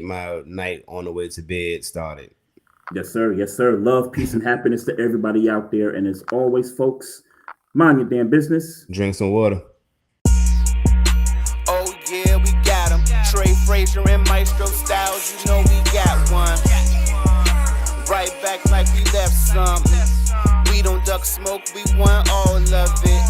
my night on the way to bed started. Yes, sir. Love, peace, and happiness to everybody out there. And as always, folks, mind your damn business. Drink some water. Oh, yeah, we got him. Trey, Frazier, and Maestro Styles, we got one. Right back like we left something. We don't duck smoke, we want all of it.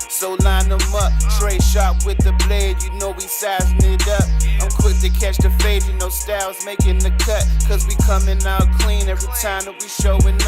So line them up, Trey Sharpe with the blade, we sizing it up. I'm quick to catch the fade, Styles making the cut. Cause we coming out clean every time that we showing up.